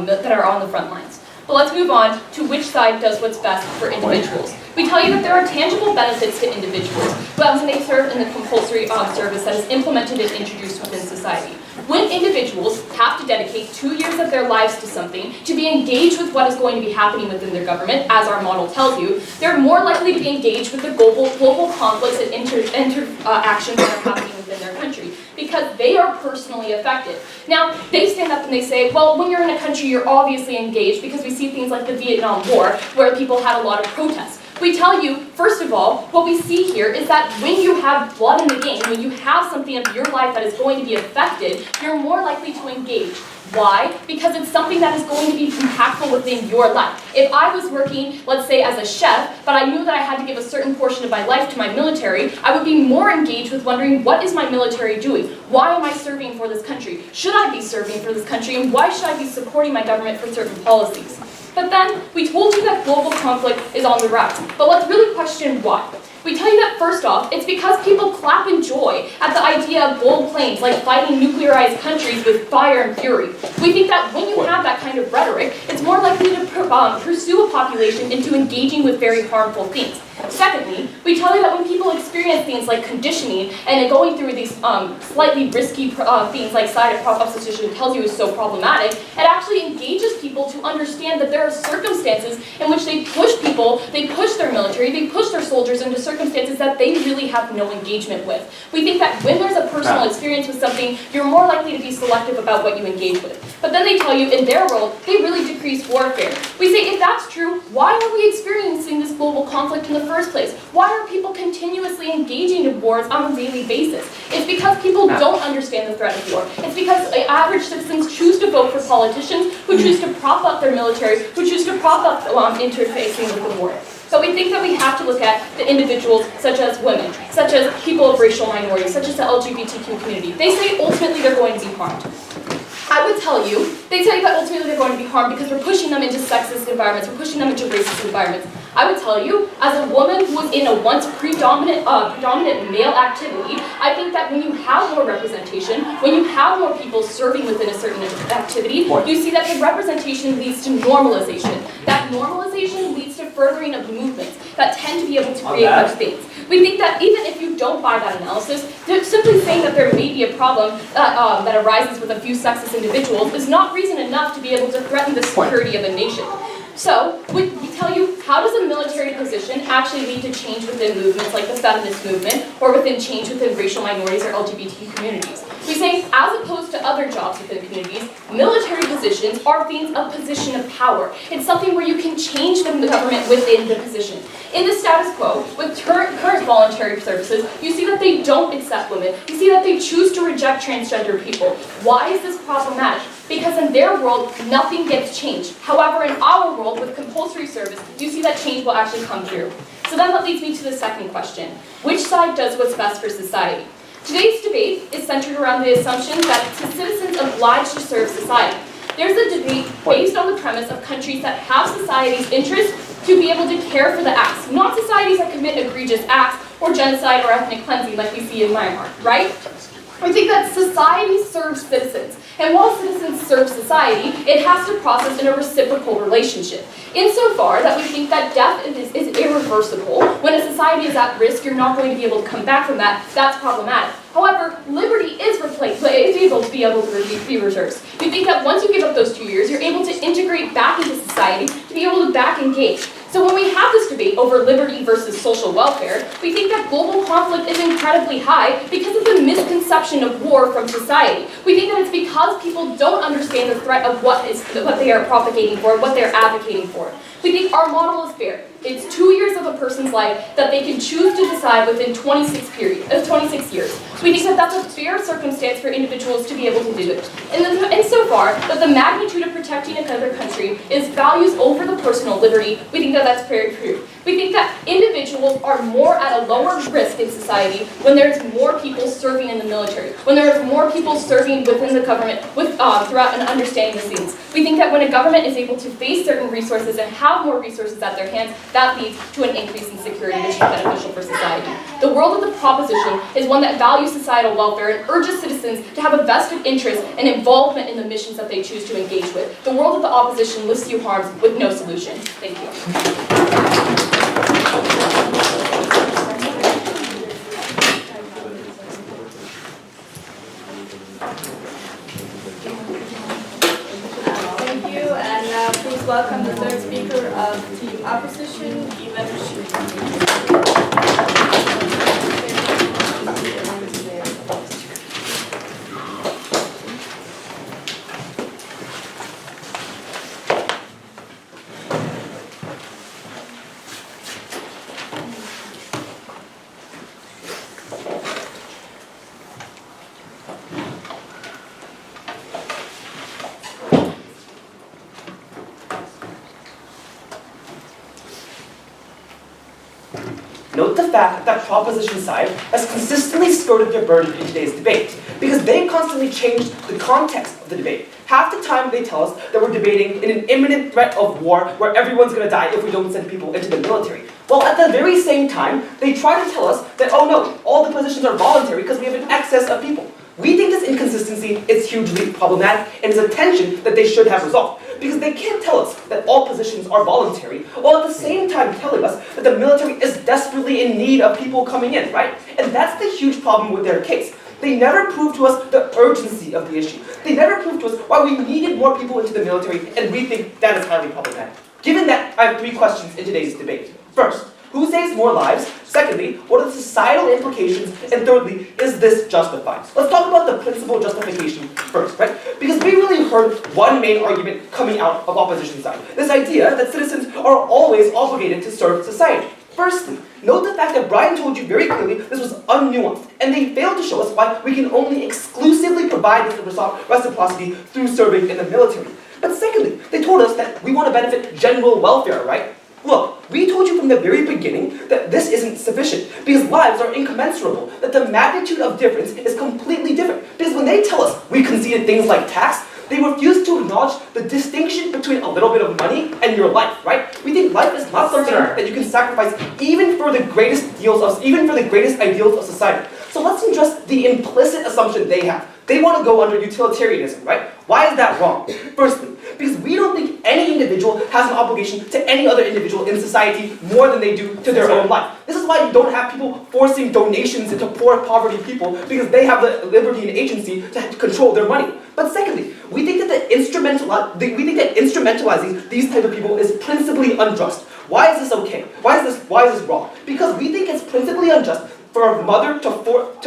Speaker 6: that are on the front lines. But let's move on to which side does what's best for individuals. We tell you that there are tangible benefits to individuals when they serve in the compulsory service that is implemented and introduced within society. When individuals have to dedicate 2 years of their lives to something, to be engaged with what is going to be happening within their government, as our model tells you, they're more likely to be engaged with the global conflicts and interactions that are happening within their country, because they are personally affected. Now, they stand up and they say, well, when you're in a country, you're obviously engaged, because we see things like the Vietnam War, where people had a lot of protests. We tell you, first of all, what we see here is that when you have blood in the game, when you have something of your life that is going to be affected, you're more likely to engage. Why? Because it's something that is going to be impactful within your life. If I was working, let's say, as a chef, but I knew that I had to give a certain portion of my life to my military, I would be more engaged with wondering, what is my military doing? Why am I serving for this country? Should I be serving for this country? And why should I be supporting my government for certain policies? But then, we told you that global conflict is on the rise. But let's really question why. We tell you that first off, it's because people clap in joy at the idea of bold claims like fighting nuclearized countries with fire and fury. We think that when you have that kind of rhetoric, it's more likely to pursue a population into engaging with very harmful things. Secondly, we tell you that when people experience things like conditioning and going through these slightly risky things like side proposition tells you is so problematic, it actually engages people to understand that there are circumstances in which they push people, they push their military, they push their soldiers into circumstances that they really have no engagement with. We think that when there's a personal experience with something, you're more likely to be selective about what you engage with. But then they tell you, in their world, they really decrease warfare. We say, if that's true, why are we experiencing this global conflict in the first place? Why are people continuously engaging in wars on a daily basis? It's because people don't understand the threat of war. It's because average citizens choose to vote for politicians who choose to prop up their military, who choose to prop up interfacing with the war. So we think that we have to look at the individuals, such as women, such as people of racial minorities, such as the LGBTQ community. They say ultimately they're going to be harmed. I would tell you, they tell you that ultimately they're going to be harmed because we're pushing them into sexist environments, we're pushing them into racist environments. I would tell you, as a woman who was in a once predominant male activity, I think that when you have more representation, when you have more people serving within a certain activity, you see that the representation leads to normalization. That normalization leads to furthering of movements that tend to be able to create such things. We think that even if you don't buy that analysis, simply saying that there may be a problem that arises with a few sexist individuals is not reason enough to be able to threaten the security of a nation. So, we tell you, how does a military position actually lead to change within movements like the feminist movement, or within change within racial minorities or LGBT communities? We say, as opposed to other jobs within communities, military positions are things of position of power. It's something where you can change the government within the position. In the status quo, with current voluntary services, you see that they don't accept women. You see that they choose to reject transgender people. Why is this problematic? Because in their world, nothing gets changed. However, in our world, with compulsory service, you see that change will actually come through. So then that leads me to the second question. Which side does what's best for society? Today's debate is centered around the assumption that citizens are obliged to serve society. There's a debate based on the premise of countries that have society's interests to be able to care for the acts, not societies that commit egregious acts or genocide or ethnic cleansing like we see in Myanmar, right? We think that society serves citizens, and while citizens serve society, it has to process in a reciprocal relationship. Insofar that we think that death is irreversible, when a society is at risk, you're not going to be able to come back from that, that's problematic. However, liberty is able to be reversed. We think that once you give up those 2 years, you're able to integrate back into society, to be able to back engage. So when we have this debate over liberty versus social welfare, we think that global conflict is incredibly high because of the misconception of war from society. We think that it's because people don't understand the threat of what they are propagating for, what they're advocating for. We think our model is fair. It's 2 years of a person's life that they can choose to decide within 26 years. We think that that's a fair circumstance for individuals to be able to do it. And so far, that the magnitude of protecting another country is values over the personal liberty, we think that that's very true. We think that individuals are more at a lower risk in society when there's more people serving in the military, when there is more people serving within the government throughout and understanding the scenes. We think that when a government is able to face certain resources and have more resources at their hands, that leads to an increase in security which is beneficial for society. The world of the proposition is one that values societal welfare and urges citizens to have a vested interest and involvement in the missions that they choose to engage with. The world of the opposition lists you harms with no solution. Thank you.
Speaker 1: Thank you, and now please welcome the third speaker of Team Opposition,
Speaker 2: Note the fact that proposition side has consistently skirted their burden in today's debate, because they constantly change the context of the debate. Half the time they tell us that we're debating in an imminent threat of war where everyone's going to die if we don't send people into the military. While at the very same time, they try to tell us that, oh no, all the positions are voluntary because we have an excess of people. We think this inconsistency is hugely problematic and is a tension that they should have resolved, because they can't tell us that all positions are voluntary, while at the same time telling us that the military is desperately in need of people coming in, right? And that's the huge problem with their case. They never proved to us the urgency of the issue. They never proved to us why we needed more people into the military, and we think that is highly problematic. Given that, I have 3 questions in today's debate. First, who saves more lives? Secondly, what are the societal implications? And thirdly, is this justified? Let's talk about the principal justification first, right? Because we really heard one main argument coming out of opposition side. This idea that citizens are always obligated to serve society. Firstly, note the fact that Brian told you very clearly this was unnuanced, and they failed to show us why we can only exclusively provide this reciprocity through serving in the military. But secondly, they told us that we want to benefit general welfare, right? Look, we told you from the very beginning that this isn't sufficient, because lives are incommensurable, that the magnitude of difference is completely different. Because when they tell us we conceded things like tax, they refuse to acknowledge the distinction between a little bit of money and your life, right? We think life is not something that you can sacrifice even for the greatest ideals of society. So let's address the implicit assumption they have. They want to go under utilitarianism, right? Why is that wrong? Firstly, because we don't think any individual has an obligation to any other individual in society more than they do to their own life. This is why you don't have people forcing donations into poor poverty people, because they have the liberty and agency to control their money. But secondly, we think that instrumentalizing these type of people is principally unjust. Why is this okay? Why is this wrong? Because we think it's principally unjust for a mother to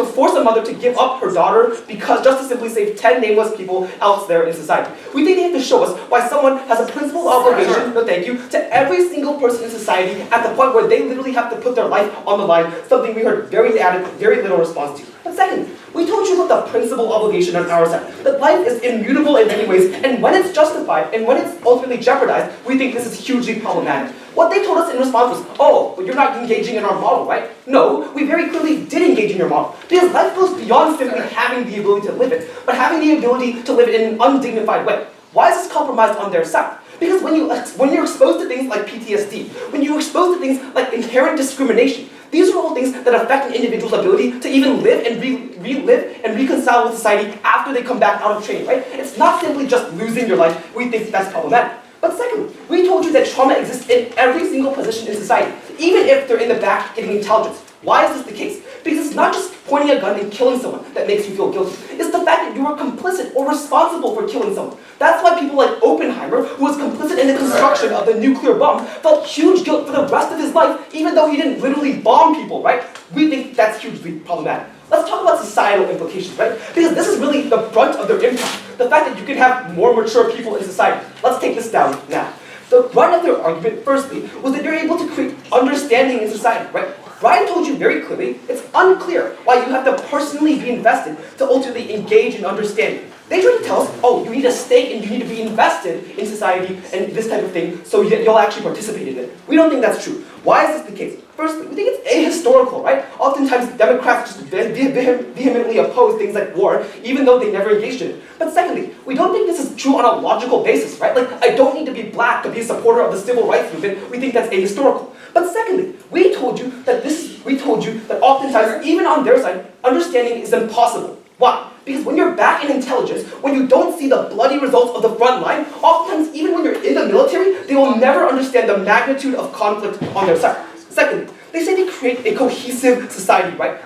Speaker 2: force a mother to give up her daughter just to simply save 10 nameless people out there in society. We think they have to show us why someone has a principal obligation, no thank you, to every single person in society at the point where they literally have to put their life on the line, something we heard very little response to. But second, we told you about the principal obligation on our side, that life is immutable in many ways, and when it's justified, and when it's ultimately jeopardized, we think this is hugely problematic. What they told us in response was, oh, but you're not engaging in our model, right? No, we very clearly did engage in your model, because life goes beyond simply having the ability to live it, but having the ability to live it in an undignified way. Why is this compromised on their side? Because when you're exposed to things like PTSD, when you're exposed to things like inherent discrimination, These are all things that affect an individual's ability to even live and relive and reconcile with society after they come back out of training, right? It's not simply just losing your life. We think that's problematic. But secondly, we told you that trauma exists in every single position in society, even if they're in the back getting intelligence. Why is this the case? Because it's not just pointing a gun and killing someone that makes you feel guilty. It's the fact that you were complicit or responsible for killing someone. That's why people like Oppenheimer, who was complicit in the construction of the nuclear bomb, felt huge guilt for the rest of his life, even though he didn't literally bomb people, right? We think that's hugely problematic. Let's talk about societal implications, right? Because this is really the brunt of their impact. The fact that you can have more mature people in society. Let's take this down now. The brunt of their argument, firstly, was that they're able to create understanding in society, right? Ryan told you very clearly, it's unclear why you have to personally be invested to ultimately engage in understanding. They try to tell us, oh, you need a stake and you need to be invested in society and this type of thing, so you'll actually participate in it. We don't think that's true. Why is this the case? Firstly, we think it's ahistorical, right? Oftentimes, Democrats just vehemently oppose things like war, even though they never engaged in it. But secondly, we don't think this is true on a logical basis, right? Like, I don't need to be black to be a supporter of the civil rights movement. We think that's ahistorical. But secondly, we told you that oftentimes, even on their side, understanding is impossible. Why? Because when you're back in intelligence, when you don't see the bloody results of the front line, oftentimes, even when you're in the military, they will never understand the magnitude of conflict on their side. Secondly, they say they create a cohesive society, right?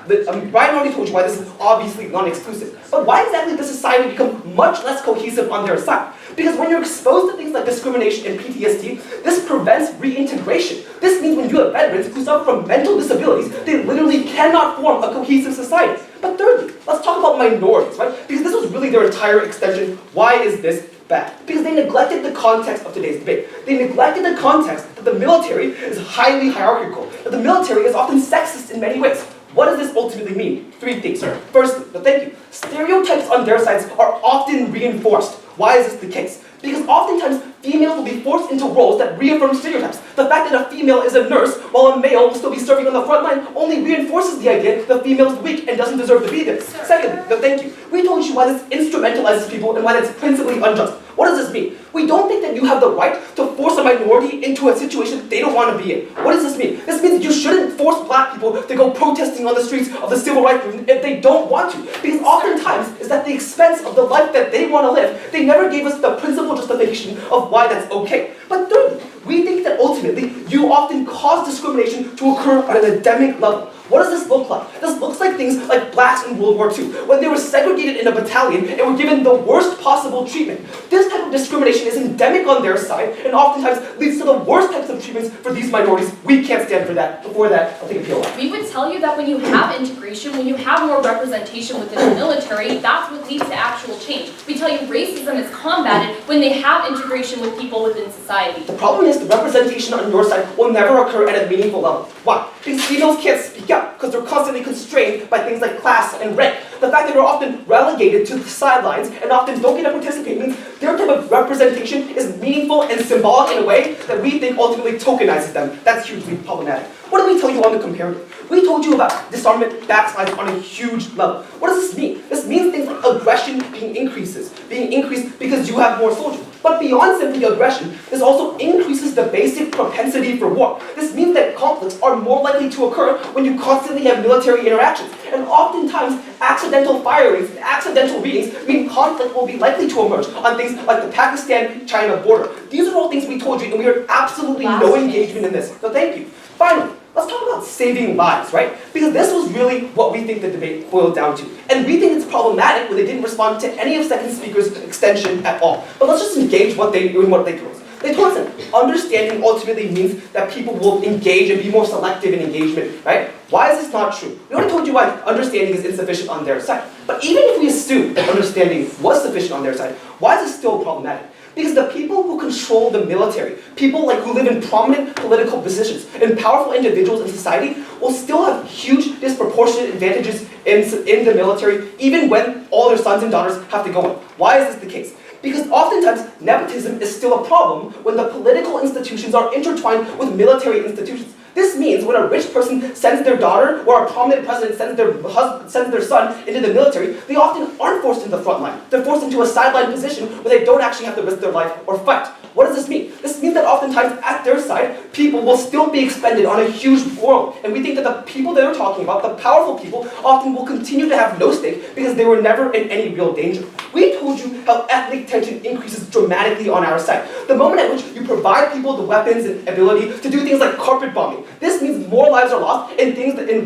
Speaker 2: Ryan already told you why this is obviously non-exclusive. But why exactly does society become much less cohesive on their side? Because when you're exposed to things like discrimination and PTSD, this prevents reintegration. This means when you have veterans who suffer from mental disabilities, they literally cannot form a cohesive society. But thirdly, let's talk about minorities, right? Because this was really their entire extension. Why is this bad? Because they neglected the context of today's debate. They neglected the context that the military is highly hierarchical, that the military is often sexist in many ways. What does this ultimately mean? Three things, sir. Firstly, stereotypes on their sides are often reinforced. Why is this the case? Because oftentimes, females will be forced into roles that reaffirm stereotypes. The fact that a female is a nurse while a male will still be serving on the front line only reinforces the idea that the female is weak and doesn't deserve to be there. Secondly, we told you why this instrumentalizes people and why that's principally unjust. What does this mean? We don't think that you have the right to force a minority into a situation they don't want to be in. What does this mean? This means that you shouldn't force black people to go protesting on the streets of the civil rights movement if they don't want to. Because oftentimes, it's at the expense of the life that they want to live. They never gave us the principal justification of why that's okay. But thirdly, we think that ultimately, you often cause discrimination to occur on an endemic level. What does this look like? This looks like things like blacks in World War II, when they were segregated in a battalion and were given the worst possible treatment. This type of discrimination is endemic on their side and oftentimes leads to the worst types of treatments for these minorities. We can't stand for that. Before that, I'll take a POI.
Speaker 6: We would tell you that when you have integration, when you have more representation within the military, that's what leads to actual change. We tell you racism is combated when they have integration with people within society.
Speaker 2: The problem is the representation on your side will never occur at a meaningful level. Why? Because females can't speak up because they're constantly constrained by things like class and rank. The fact that they're often relegated to the sidelines and often don't get to participate means their type of representation is meaningful and symbolic in a way that we think ultimately tokenizes them. That's hugely problematic. What did we tell you on the comparative? We told you about disarmament backslides on a huge level. What does this mean? This means things like aggression being increased because you have more soldiers. But beyond simply aggression, this also increases the basic propensity for war. This means that conflicts are more likely to occur when you constantly have military interactions. And oftentimes, accidental firings and accidental readings mean conflict will be likely to emerge on things like the Pakistan-China border. These are all things we told you, and we have absolutely no engagement in this. So thank you. Finally, let's talk about saving lives, right? Because this was really what we think the debate boiled down to. And we think it's problematic when they didn't respond to any of second speaker's extension at all. But let's just engage in what they told us. They told us that understanding ultimately means that people will engage and be more selective in engagement, right? Why is this not true? We already told you why understanding is insufficient on their side. But even if we assume that understanding was sufficient on their side, why is it still problematic? Because the people who control the military, people who live in prominent political positions, and powerful individuals in society, will still have huge disproportionate advantages in the military, even when all their sons and daughters have to go in. Why is this the case? Because oftentimes, nepotism is still a problem when the political institutions are intertwined with military institutions. This means when a rich person sends their daughter or a prominent president sends their son into the military, they often aren't forced into the front line. They're forced into a sideline position where they don't actually have to risk their life or fight. What does this mean? This means that oftentimes at their side, people will still be expended on a huge world. And we think that the people that we're talking about, the powerful people, often will continue to have no stake because they were never in any real danger. We told you how ethnic tension increases dramatically on our side. The moment at which you provide people the weapons and ability to do things like carpet bombing, this means more lives are lost in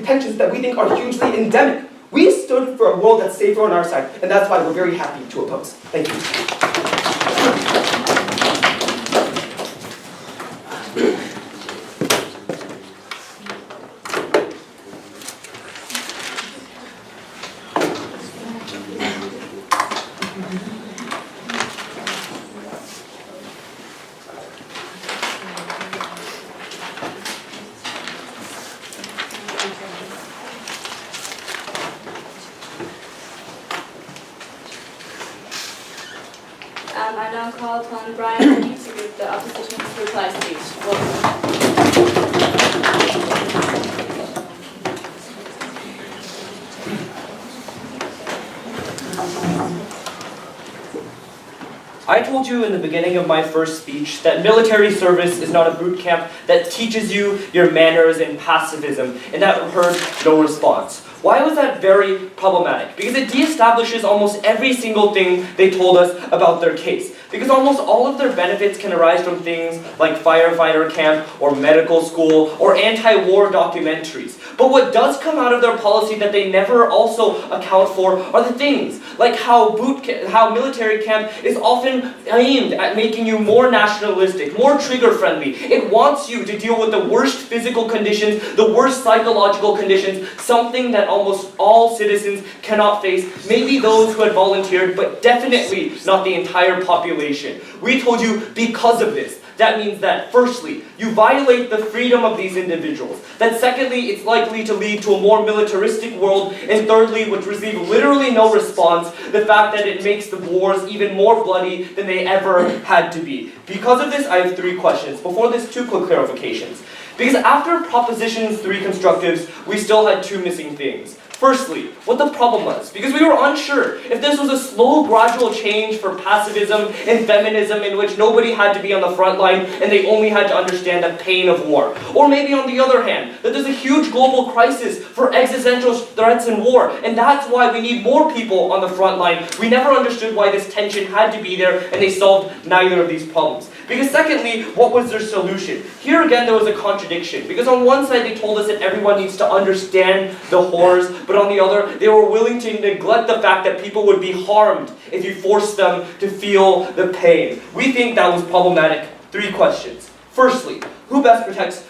Speaker 2: tensions that we think are hugely endemic. We stood for a world that's safer on our side, and that's why we're very happy to oppose. Thank you.
Speaker 1: I now call upon Brian to give the opposition's reply speech. Welcome.
Speaker 4: I told you in the beginning of my first speech that military service is not a boot camp that teaches you your manners and pacifism, and that heard no response. Why was that very problematic? Because it de-establishes almost every single thing they told us about their case. Because almost all of their benefits can arise from things like firefighter camp or medical school or anti-war documentaries. But what does come out of their policy that they never also account for are the things like how military camp is often aimed at making you more nationalistic, more trigger-friendly. It wants you to deal with the worst physical conditions, the worst psychological conditions, something that almost all citizens cannot face, maybe those who had volunteered, but definitely not the entire population. We told you because of this. That means that, firstly, you violate the freedom of these individuals. That secondly, it's likely to lead to a more militaristic world. And thirdly, which received literally no response, the fact that it makes the wars even more bloody than they ever had to be. Because of this, I have 3 questions. Before this, 2 quick clarifications. Because after Propositions 3 constructives, we still had 2 missing things. Firstly, what the problem was, because we were unsure if this was a slow, gradual change for pacifism and feminism in which nobody had to be on the front line and they only had to understand the pain of war. Or maybe on the other hand, that there's a huge global crisis for existential threats and war, and that's why we need more people on the front line. We never understood why this tension had to be there, and they solved neither of these problems. Because secondly, what was their solution? Here again, there was a contradiction, because on one side they told us that everyone needs to understand the horrors, but on the other, they were willing to neglect the fact that people would be harmed if you forced them to feel the pain. We think that was problematic. 3 questions. Firstly, who best protects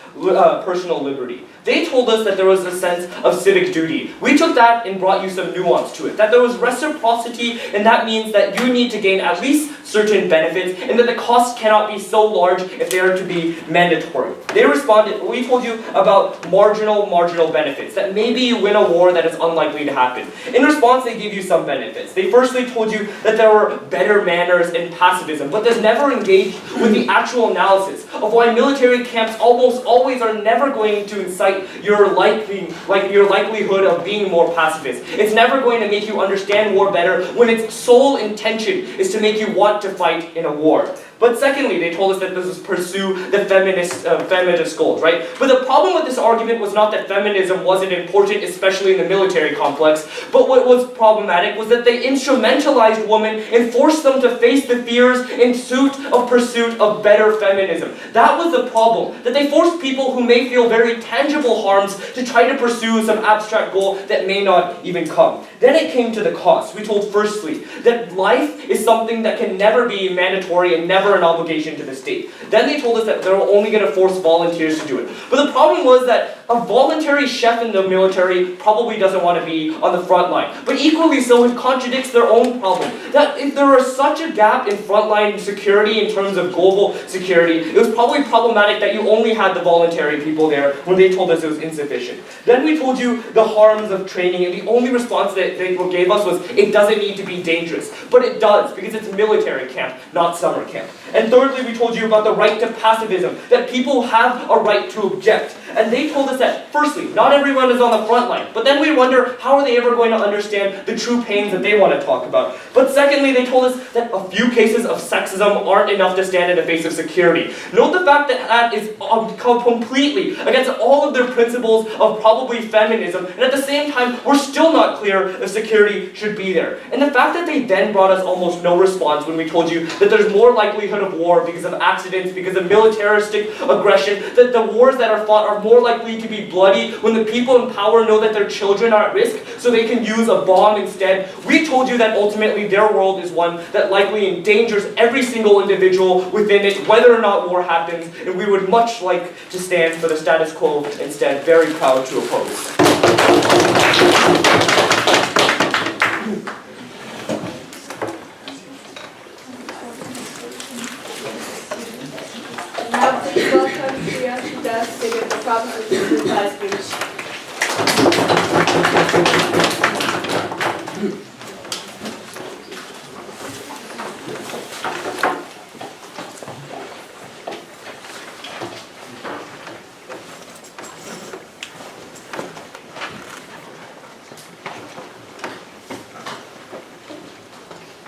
Speaker 4: personal liberty? They told us that there was a sense of civic duty. We took that and brought you some nuance to it. That there was reciprocity, and that means that you need to gain at least certain benefits, and that the cost cannot be so large if they are to be mandatory. They responded, we told you about marginal benefits, that maybe you win a war that is unlikely to happen. In response, they gave you some benefits. They firstly told you that there were better manners and pacifism, but this never engaged with the actual analysis of why military camps almost always are never going to incite your likelihood of being more pacifist. It's never going to make you understand war better when its sole intention is to make you want to fight in a war. But secondly, they told us that this was pursue the feminist goals, right? But the problem with this argument was not that feminism wasn't important, especially in the military complex, but what was problematic was that they instrumentalized women and forced them to face the fears in pursuit of better feminism. That was the problem, that they forced people who may feel very tangible harms to try to pursue some abstract goal that may not even come. Then it came to the cost. We told firstly that life is something that can never be mandatory and never an obligation to the state. Then they told us that they were only going to force volunteers to do it. But the problem was that a voluntary chef in the military probably doesn't want to be on the front line. But equally so, it contradicts their own problem. That if there was such a gap in frontline security in terms of global security, it was probably problematic that you only had the voluntary people there when they told us it was insufficient. Then we told you the harms of training, and the only response that they gave us was, it doesn't need to be dangerous. But it does, because it's military camp, not summer camp. And thirdly, we told you about the right to pacifism, that people have a right to object. And they told us that, firstly, not everyone is on the front line, but then we wonder, how are they ever going to understand the true pains that they want to talk about? But secondly, they told us that a few cases of sexism aren't enough to stand in the face of security. Note the fact that that is completely against all of their principles of probably feminism, and at the same time, we're still not clear if security should be there. And the fact that they then brought us almost no response when we told you that there's more likelihood of war because of accidents, because of militaristic aggression, that the wars that are fought are more likely to be bloody when the people in power know that their children are at risk, so they can use a bomb instead. We told you that ultimately their world is one that likely endangers every single individual within it, whether or not war happens, and we would much like to stand for the status quo instead. Very proud to oppose.
Speaker 1: Now please welcome Priyanka Das to give the proposition reply speech.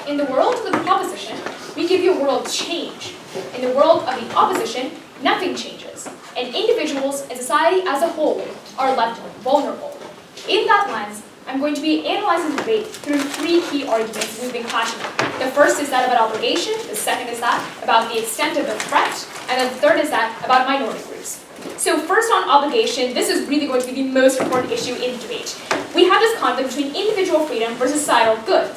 Speaker 5: In the world of the proposition, we give you a world change. In the world of the opposition, nothing changes, and individuals and society as a whole are left vulnerable. In that lens, I'm going to be analyzing the debate through three key arguments we've been clashing on. The first is that about obligation, the second is that about the extent of the threat, and then the third is that about minority groups. So first on obligation, this is really going to be the most important issue in the debate. We have this conflict between individual freedom versus societal good.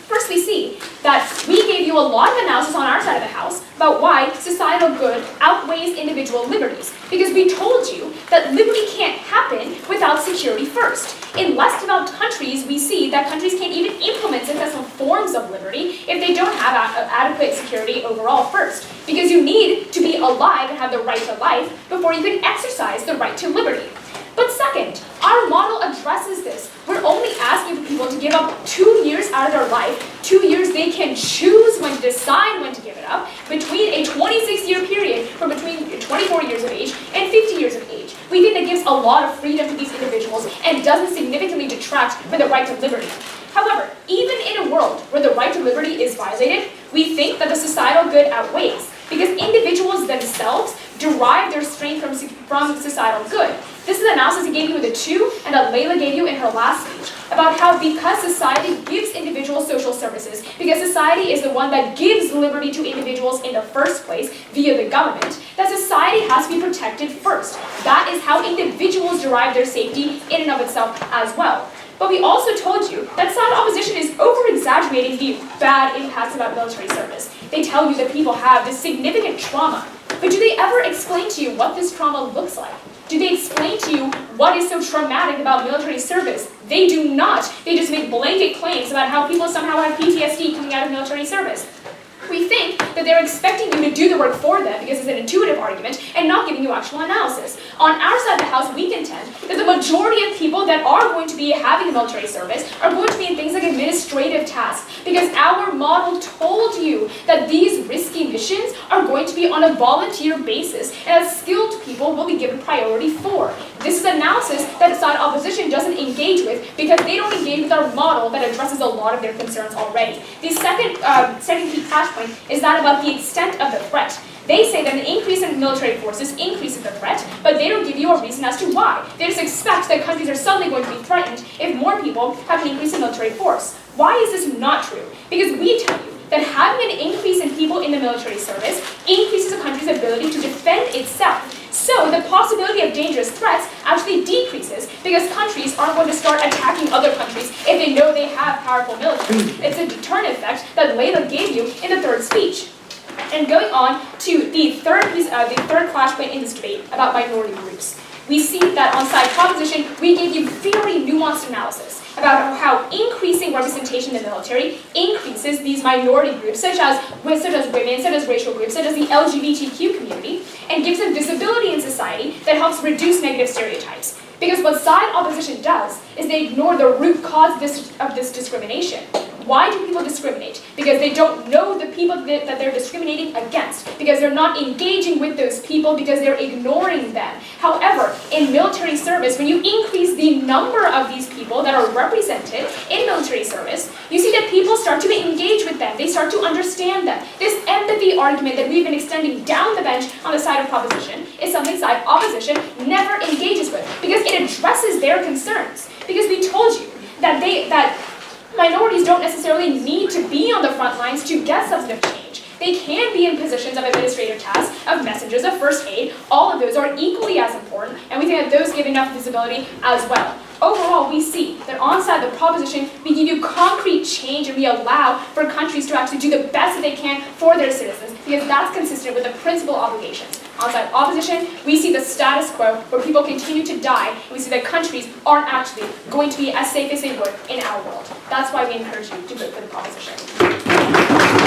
Speaker 5: First, we see that we gave you a lot of analysis on our side of the house about why societal good outweighs individual liberties. Because we told you that liberty can't happen without security first. In less developed countries, we see that countries can't even implement successful forms of liberty if they don't have adequate security overall first. Because you need to be alive and have the right to life before you can exercise the right to liberty. But second, our model addresses this. We're only asking for people to give up 2 years out of their life, 2 years they can choose when to decide when to give it up, between a 26-year period from between 24 years of age and 50 years of age. We think that gives a lot of freedom to these individuals and doesn't significantly detract from the right to liberty. However, even in a world where the right to liberty is violated, we think that the societal good outweighs, because individuals themselves derive their strength from societal good. This is an analysis I gave you in the 2 and that Layla gave you in her last speech about how because society gives individuals social services, because society is the one that gives liberty to individuals in the first place via the government, that society has to be protected first. That is how individuals derive their safety in and of itself as well. But we also told you that side opposition is over-exaggerating the bad impacts about military service. They tell you that people have this significant trauma, but do they ever explain to you what this trauma looks like? Do they explain to you what is so traumatic about military service? They do not. They just make blanket claims about how people somehow have PTSD coming out of military service. We think that they're expecting you to do the work for them because it's an intuitive argument and not giving you actual analysis. On our side of the house, we contend that the majority of people that are going to be having a military service are going to be in things like administrative tasks because our model told you that these risky missions are going to be on a volunteer basis and that skilled people will be given priority for. This is analysis that the side opposition doesn't engage with because they don't engage with our model that addresses a lot of their concerns already. The second key clash point is that about the extent of the threat. They say that an increase in military forces increases the threat, but they don't give you a reason as to why. They just expect that countries are suddenly going to be threatened if more people have an increase in military force. Why is this not true? Because we tell you that having an increase in people in the military service increases a country's ability to defend itself. So the possibility of dangerous threats actually decreases because countries aren't going to start attacking other countries if they know they have powerful military. It's a deterrent effect that Layla gave you in the third speech. And going on to the third clash point in this debate about minority groups. We see that on side proposition, we gave you very nuanced analysis about how increasing representation in the military increases these minority groups, such as women, such as racial groups, such as the LGBTQ community, and gives them visibility in society that helps reduce negative stereotypes. Because what side opposition does is they ignore the root cause of this discrimination. Why do people discriminate? Because they don't know the people that they're discriminating against, because they're not engaging with those people, because they're ignoring them. However, in military service, when you increase the number of these people that are represented in military service, you see that people start to engage with them. They start to understand them. This empathy argument that we've been extending down the bench on the side of proposition is something side opposition never engages with, because it addresses their concerns. Because we told you that minorities don't necessarily need to be on the front lines to get substantive change. They can be in positions of administrative tasks, of messengers, of first aid. All of those are equally as important, and we think that those give enough visibility as well. Overall, we see that on side of the proposition, we give you concrete change and we allow for countries to actually do the best that they can for their citizens, because that's consistent with the principal obligations. On side opposition, we see the status quo where people continue to die, and we see that countries aren't actually going to be as safe as they would in our world. That's why we encourage you to vote for the proposition.